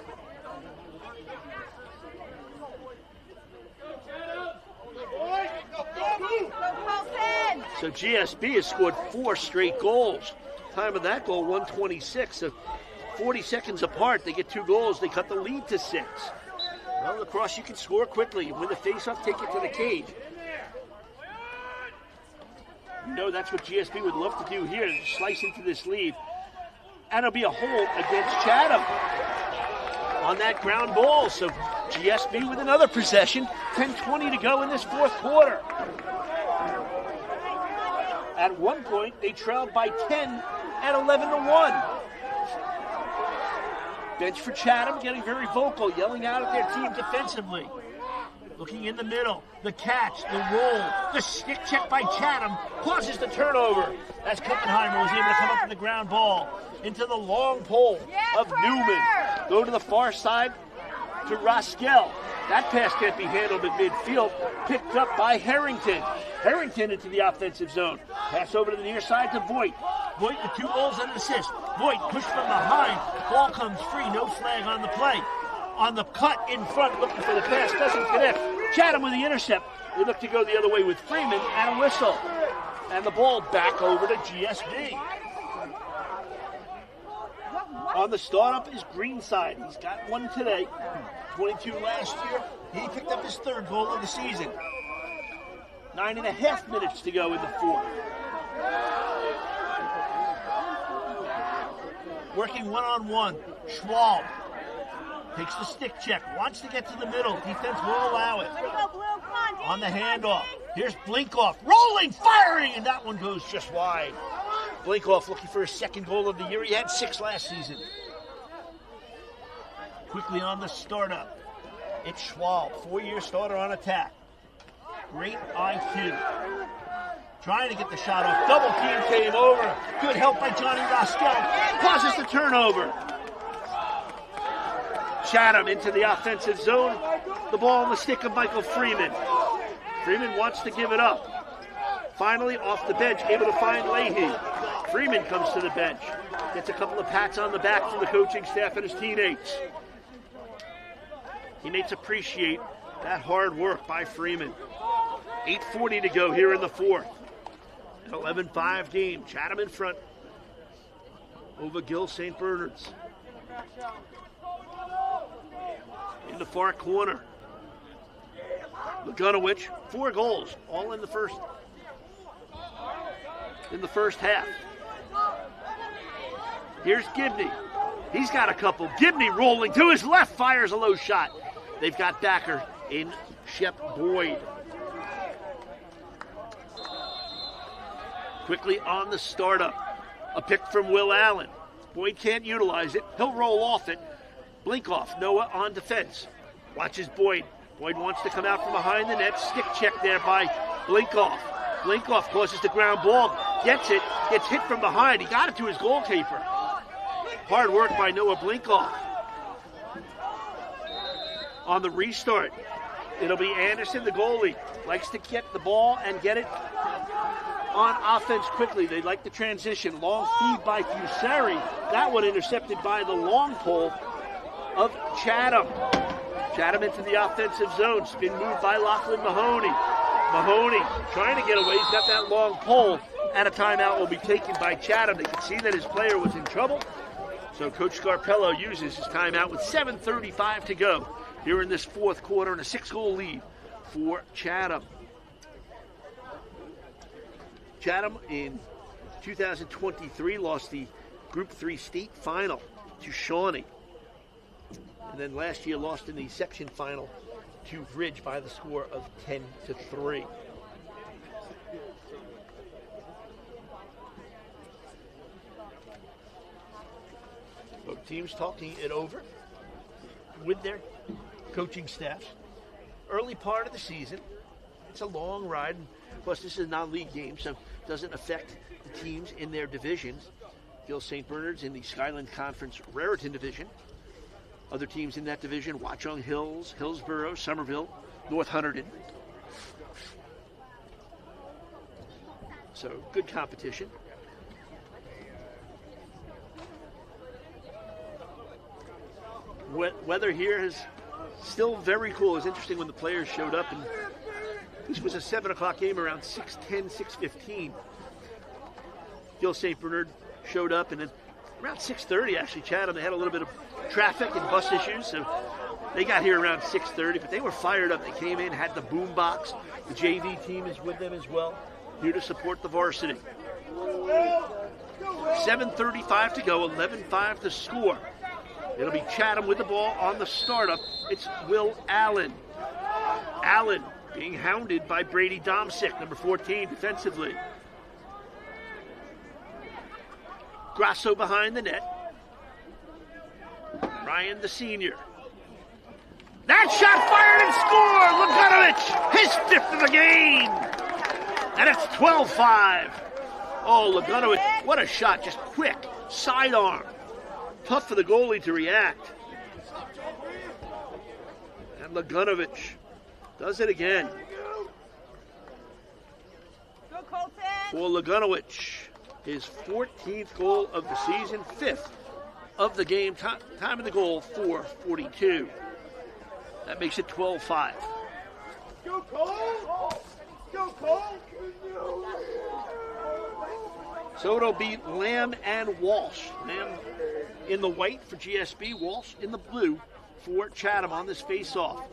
So GSB has scored 4 straight goals. Time of that goal, 1:26. So 40 seconds apart, they get 2 goals. They cut the lead to 6. Well, Lacrosse, you can score quickly. You win the faceoff, take it to the cage. You know that's what GSB would love to do here, to slice into this lead. And it'll be a hold against Chatham on that ground ball. So GSB with another possession. 10:20 to go in this fourth quarter. At one point, they trailed by 10 at 11-1. Bench for Chatham getting very vocal, yelling out at their team defensively. Looking in the middle, the catch, the roll, the stick check by Chatham causes the turnover. As Kuppenheimer was able to come up with the ground ball into the long pole of Newman. Go to the far side to Roskell. That pass can't be handled at midfield. Picked up by Harrington. Harrington into the offensive zone. Pass over to the near side to Voigt. Voigt with 2 goals and an assist. Voigt pushed from behind. Ball comes free. No flag on the play. On the cut in front, looking for the pass. Doesn't connect. Chatham with the intercept. They look to go the other way with Freeman and a whistle. And the ball back over to GSB. On the startup is Greenside. He's got 1 today. 22 last year. He picked up his 3rd goal of the season. 9.5 minutes to go in the fourth. Working one-on-one. Schwab takes the stick check, wants to get to the middle. Defense won't allow it. On the handoff. Here's Blinkoff, rolling, firing, and that one goes just wide. Blinkoff looking for his second goal of the year. He had 6 last season. Quickly on the startup. It's Schwab, 4-year starter on attack. Great IQ. Trying to get the shot off. Double team came over. Good help by Johnny Rostel. Causes the turnover. Chatham into the offensive zone. The ball on the stick of Michael Freeman. Freeman wants to give it up. Finally, off the bench, able to find Leahy. Freeman comes to the bench. Gets a couple of pats on the back from the coaching staff and his teammates. Teammates appreciate that hard work by Freeman. 8:40 to go here in the fourth. An 11-5 game. Chatham in front over Gill St. Bernard's. In the far corner. Lagunowicz, 4 goals, all in the first half. Here's Gibney. He's got a couple. Gibney rolling to his left, fires a low shot. They've got backer in Shep Boyd. Quickly on the startup. A pick from Will Allen. Boyd can't utilize it. He'll roll off it. Blinkoff, Noah on defense. Watches Boyd. Boyd wants to come out from behind the net. Stick check there by Blinkoff. Blinkoff causes the ground ball. Gets it. Gets hit from behind. He got it to his goalkeeper. Hard work by Noah Blinkoff. On the restart, it'll be Anderson, the goalie. Likes to get the ball and get it on offense quickly. They like the transition. Long feed by Fusari. That one intercepted by the long pole of Chatham. Chatham into the offensive zone. Spin move by Lachlan Mahoney. Mahoney trying to get away. He's got that long pole. And a timeout will be taken by Chatham. They can see that his player was in trouble. So Coach Scarpello uses his timeout with 7:35 to go here in this fourth quarter and a 6-goal lead for Chatham. Chatham in 2023 lost the Group 3 state final to Shawnee. And then last year lost in the section final to Ridge by the score of 10-3. Both teams talking it over with their coaching staffs. Early part of the season, it's a long ride. Plus, this is a non-league game, so it doesn't affect the teams in their divisions. Gill St. Bernard's in the Skyland Conference Raritan Division. Other teams in that division, Watchung Hills, Hillsborough, Somerville, North Hunterdon. So, good competition. Weather here is still very cool. It was interesting when the players showed up, and this was a 7 o'clock game around 6:10, 6:15. Gill St. Bernard showed up, and then around 6:30, actually, Chatham, they had a little bit of traffic and bus issues, so they got here around 6:30, but they were fired up. They came in, had the boom box. The JV team is with them as well, here to support the varsity. 7:35 to go, 11-5 to score. It'll be Chatham with the ball on the startup. It's Will Allen. Allen being hounded by Brady Domsick, number 14, defensively. Grasso behind the net. Ryan, the senior. That shot fired and scored! Lagunowicz, his 5th of the game! And it's 12-5. Oh, Lagunowicz, what a shot, just quick, sidearm. Tough for the goalie to react. And Lagunowicz does it again. For Lagunowicz, his 14th goal of the season, 5th of the game. Time of the goal, 4:42. That makes it 12-5. Go Cole! Go Cole! So it'll be Lamb and Walsh. Lamb in the white for GSB, Walsh in the blue for Chatham on this face-off.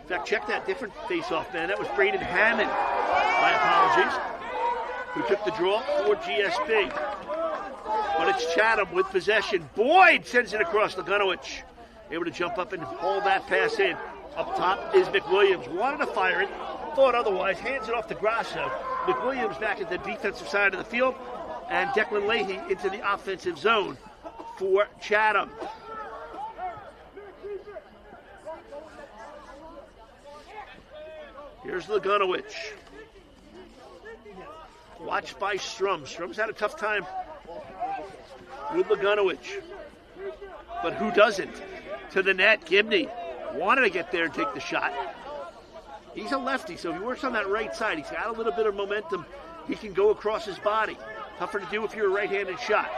In fact, check that different face-off man. That was Braden Hammond, my apologies, who took the draw for GSB. But it's Chatham with possession. Boyd sends it across Lagunowicz. Able to jump up and hold that pass in. Up top is McWilliams. Wanted to fire it, thought otherwise. Hands it off to Grasso. McWilliams back at the defensive side of the field. And Declan Leahy into the offensive zone for Chatham. Here's Lagunowicz. Watched by Strum. Strum's had a tough time with Lagunowicz. But who doesn't? To the net, Gibney wanted to get there and take the shot. He's a lefty, so if he works on that right side, he's got a little bit of momentum. He can go across his body. Tougher to do if you're a right-handed shot.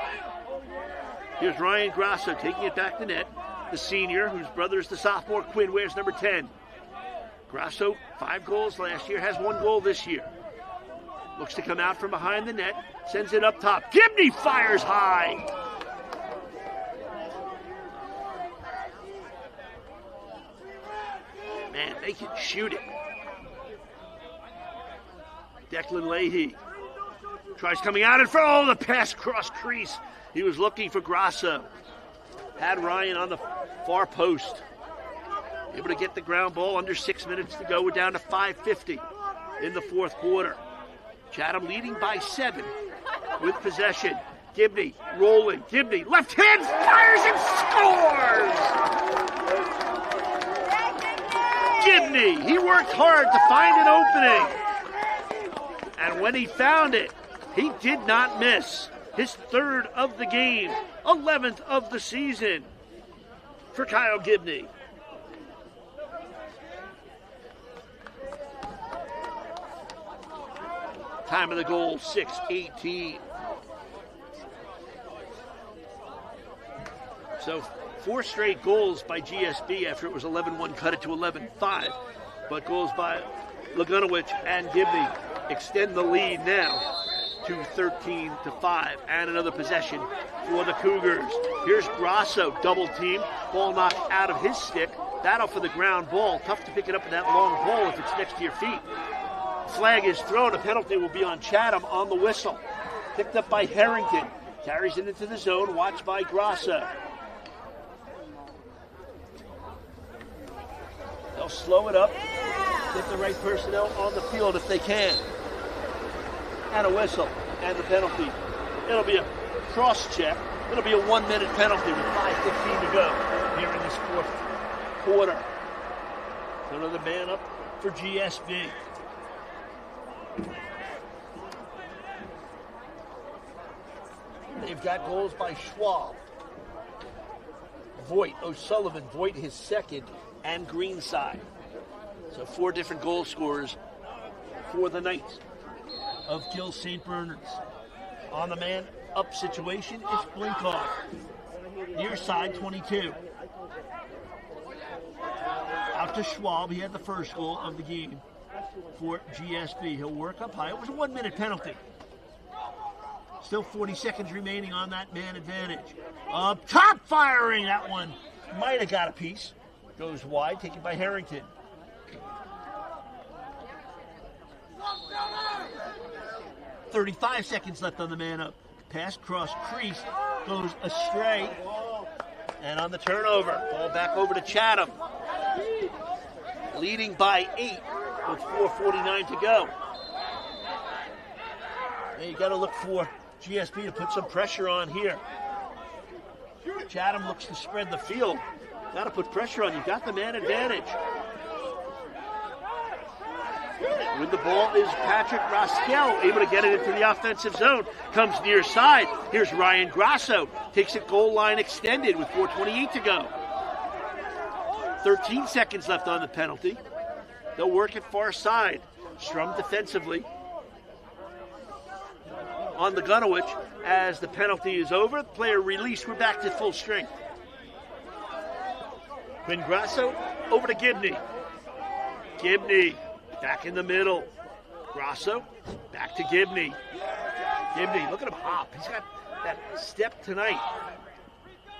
Here's Ryan Grasso taking it back to net. The senior, whose brother is the sophomore, Quinn, wears number 10. Grasso, 5 goals last year, has 1 goal this year. Looks to come out from behind the net, sends it up top. Gibney fires high. Man, they can shoot it. Declan Leahy tries coming out in front. Oh, the pass cross crease. He was looking for Grasso. Had Ryan on the far post. Able to get the ground ball. Under 6 minutes to go. We're down to 5:50 in the fourth quarter. Chatham leading by 7 with possession. Gibney rolling. Gibney left hand fires and scores! Gibney, he worked hard to find an opening. And when he found it, he did not miss. His 3rd of the game, 11th of the season for Kyle Gibney. Time of the goal, 6:18. So 4 straight goals by GSB after it was 11-1, cut it to 11-5. But goals by Lagunowicz and Gibney extend the lead now to 13-5. And another possession for the Cougars. Here's Grasso, double team. Ball knocked out of his stick. Battle for the ground ball. Tough to pick it up with that long pole if it's next to your feet. Flag is thrown. A penalty will be on Chatham on the whistle. Picked up by Harrington. Carries it into the zone. Watched by Grasso. They'll slow it up. Get the right personnel on the field if they can. And a whistle. And the penalty. It'll be a cross check. It'll be a 1-minute penalty with 5:15 to go here in this fourth quarter. So another man up for GSB. They've got goals by Schwab, Voigt, O'Sullivan, Voigt his 2nd, and Greenside. So 4 different goal scorers for the Knights of Gill St. Bernard's. On the man up situation, it's Blinkoff. Near side, 22. Out to Schwab, he had the first goal of the game for GSB. He'll work up high. It was a 1-minute penalty. Still 40 seconds remaining on that man advantage. Up top firing. That one might have got a piece. Goes wide, taken by Harrington. .35 seconds left on the man up. Pass cross crease. Goes astray. And on the turnover, ball back over to Chatham. Leading by 8 with 4:49 to go. And you got to look for GSB to put some pressure on here. Chatham looks to spread the field. Got to put pressure on. You got the man advantage. With the ball is Patrick Roskell, able to get it into the offensive zone. Comes near side. Here's Ryan Grasso. Takes it goal line extended with 4:28 to go. 13 seconds left on the penalty. They'll work it far side. Strum defensively on the Lagunowicz as the penalty is over. Player released. We're back to full strength. Quinn Grasso over to Gibney. Gibney back in the middle. Grasso back to Gibney. Gibney, look at him hop. He's got that step tonight.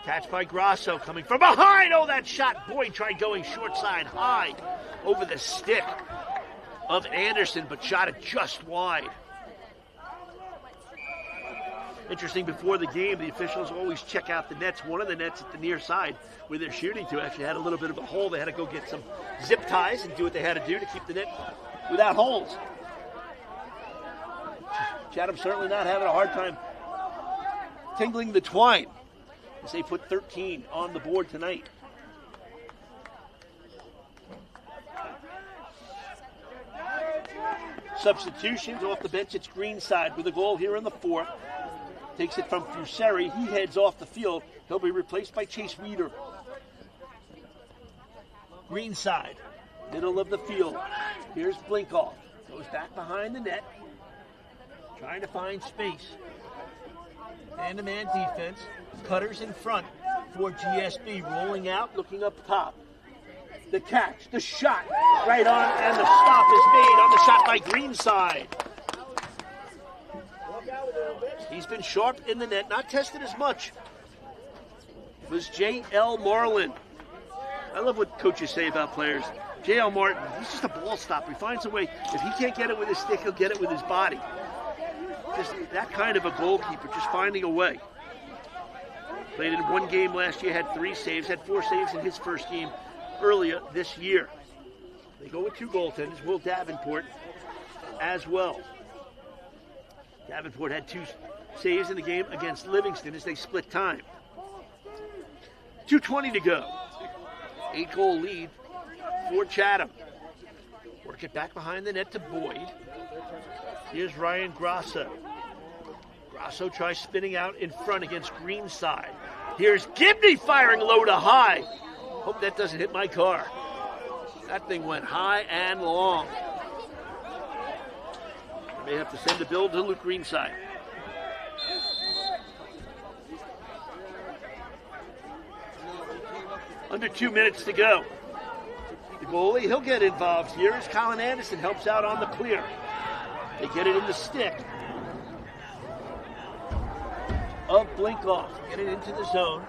Catch by Grasso coming from behind. Oh, that shot. Boyd tried going short side high over the stick of Anderson, but shot it just wide. Interesting, before the game, the officials always check out the nets. One of the nets at the near side where they're shooting to actually had a little bit of a hole. They had to go get some zip ties and do what they had to do to keep the net without holes. Chatham certainly not having a hard time tingling the twine as they put 13 on the board tonight. Substitutions off the bench. It's Greenside with a goal here in the fourth. Takes it from Fuseri. He heads off the field. He'll be replaced by Chase Weeder. Greenside, middle of the field. Here's Blinkoff. Goes back behind the net. Trying to find space. Man-to-man defense. Cutters in front for GSB. Rolling out, looking up top. The catch, the shot, right on, and the stop is made on the shot by Greenside. He's been sharp in the net, not tested as much. It was J.L. Marlin. I love what coaches say about players. J.L. Martin, he's just a ball stopper. He finds a way. If he can't get it with his stick, he'll get it with his body. Just that kind of a goalkeeper, just finding a way. Played in one game last year, had 3 saves, had 4 saves in his first game earlier this year. They go with 2 goaltenders, Will Davenport as well. Davenport had 2 saves in the game against Livingston as they split time. 2:20 to go. 8-goal lead for Chatham. Work it back behind the net to Boyd. Here's Ryan Grasso. Grasso tries spinning out in front against Greenside. Here's Gibney firing low to high. Hope that doesn't hit my car. That thing went high and long. I may have to send a bill to Luke Greenside. Under 2 minutes to go. The goalie, he'll get involved here as Colin Anderson helps out on the clear. They get it in the stick of Blinkoff. Get it into the zone.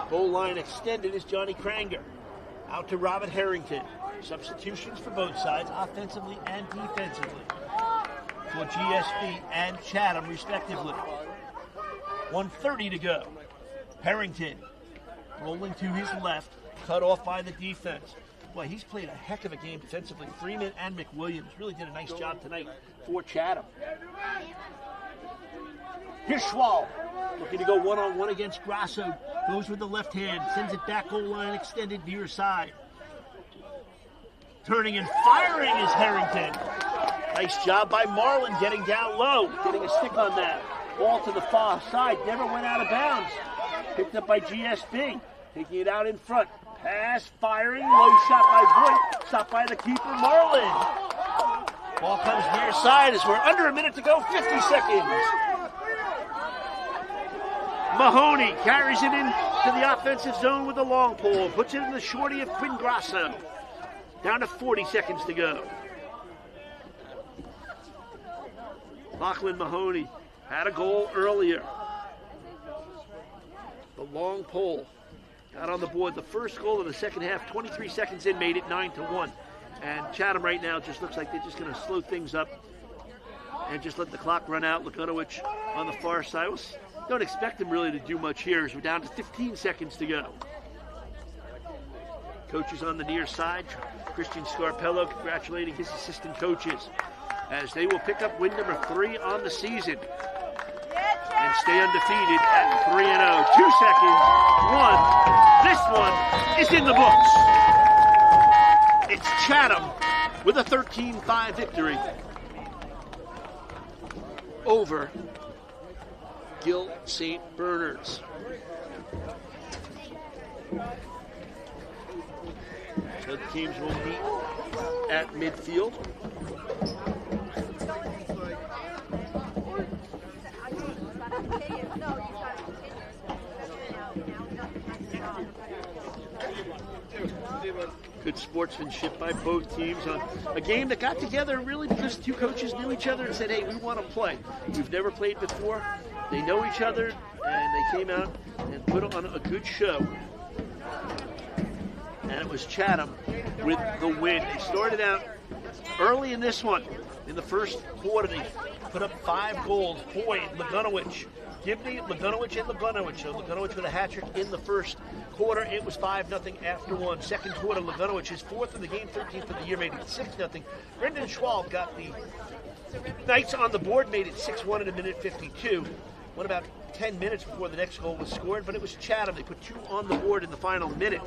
Goal line extended is Johnny Kranger. Out to Robert Harrington. Substitutions for both sides, offensively and defensively, for GSB and Chatham, respectively. 1:30 to go. Harrington rolling to his left, cut off by the defense. Boy, he's played a heck of a game defensively. Freeman and McWilliams really did a nice job tonight for Chatham. Here's Schwal, looking to go one-on-one against Grasso. Goes with the left hand, sends it back, goal line extended near side. Turning and firing is Harrington. Nice job by Marlin getting down low, getting a stick on that. Ball to the far side, never went out of bounds. Picked up by GSB, taking it out in front. Pass, firing, low shot by Boyd, stopped by the keeper, Marlin. Ball comes near side as we're under a minute to go, 50 seconds. Mahoney carries it into the offensive zone with the long pole, puts it in the shorty of Quinn Grasso. Down to 40 seconds to go. Lachlan Mahoney had a goal earlier. The long pole got on the board. The first goal of the second half, 23 seconds in, made it 9-1. And Chatham right now just looks like they're just going to slow things up and just let the clock run out. Lukanowicz on the far side. Don't expect him really to do much here as we're down to 15 seconds to go. Coaches on the near side. Christian Scarpello congratulating his assistant coaches as they will pick up win number 3 on the season and stay undefeated at 3-0. 2 seconds. 1. This one is in the books. It's Chatham with a 13-5 victory over Gill St. Bernard's. So the teams will meet at midfield. Good sportsmanship by both teams on a game that got together really because 2 coaches knew each other and said, hey, we want to play. We've never played before. They know each other. and they came out and put on a good show. And it was Chatham with the win. They started out early in this one. In the first quarter, they put up 5 goals. Boyd, Lagunowicz, Gibney, Lagunowicz, and Lagunowicz. So Lagunowicz with a hat trick in the first quarter. It was 5-0 after one. Second quarter, Lagunowicz, his 4th of the game, 13th of the year, made it 6-0. Brendan Schwab got the Knights on the board, made it 6-1 in a minute 52. Went about 10 minutes before the next goal was scored, but it was Chatham. They put 2 on the board in the final minute.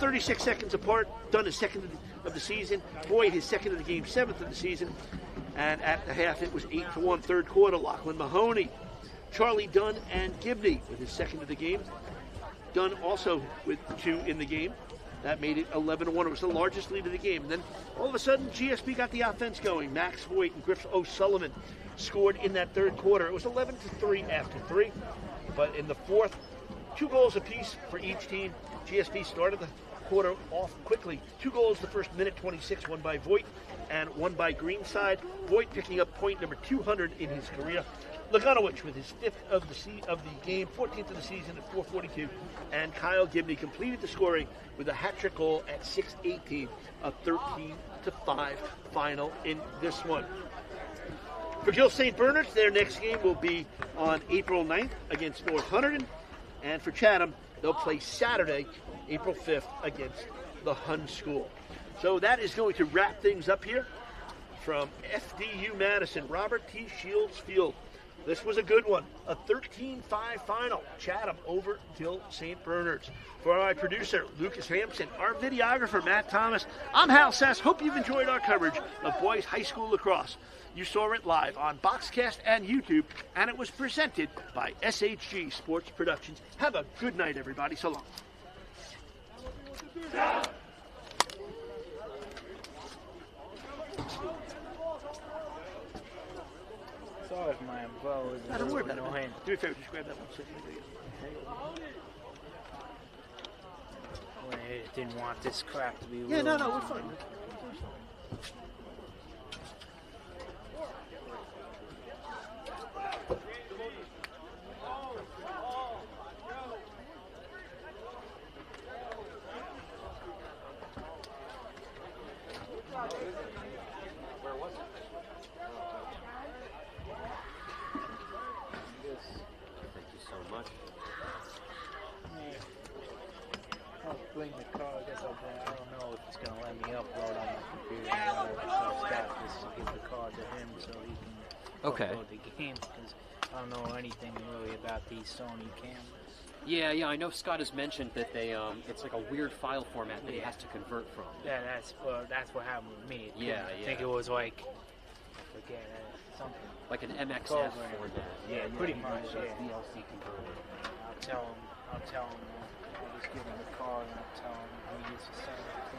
36 seconds apart, done his 2nd of the season. Boyd, his 2nd of the game, 7th of the season. And at the half, it was 8-1. Third quarter, Lachlan Mahoney, Charlie Dunn, and Gibney with his 2nd of the game. Dunn also with 2 in the game. That made it 11-1. It was the largest lead of the game. And then all of a sudden, GSP got the offense going. Max Hoyt and Griff O'Sullivan scored in that third quarter. It was 11-3 after 3. But in the fourth, 2 goals apiece for each team. GSP started the quarter off quickly. 2 goals the first minute 26, one by Voigt and one by Greenside. Voigt picking up point number 200 in his career. Lagunowicz with his 5th of the game, 14th of the season at 4:42, and Kyle Gibney completed the scoring with a hat trick goal at 6:18, a 13-5 final in this one. For Gill St. Bernard's, their next game will be on April 9th against North Hunterdon, and for Chatham, they'll play Saturday, April 5th against the Hun School. So that is going to wrap things up here from FDU Madison, Robert T. Shields Field. This was a good one, a 13-5 final, Chatham over Gill St. Bernard's. For our producer, Lucas Hampson, our videographer, Matt Thomas, I'm Hal Sass. Hope you've enjoyed our coverage of boys high school lacrosse. You saw it live on Boxcast and YouTube, and it was presented by SHG Sports Productions. Have a good night, everybody. So long. Sorry if my umbrella was Don't worry about annoying. it. Do me a favor, just grab that one. I didn't want this crap to be Yeah, ruined. no, we're fine. I'll bring the car. I guess I don't know if it's going to let me upload on my computer. So I've got this to give the car to him so he can upload the game, because I don't know anything really about these Sony cameras. Yeah, I know Scott has mentioned that they it's like a weird file format that he has to convert from. Yeah, that's what happened with me. I think it was like, I forget, something. Like an MXF Cover. format. Yeah, pretty much, That's yeah. VLC converter. I'll tell him, I'll just give him the card and I'll tell him he needs to send it.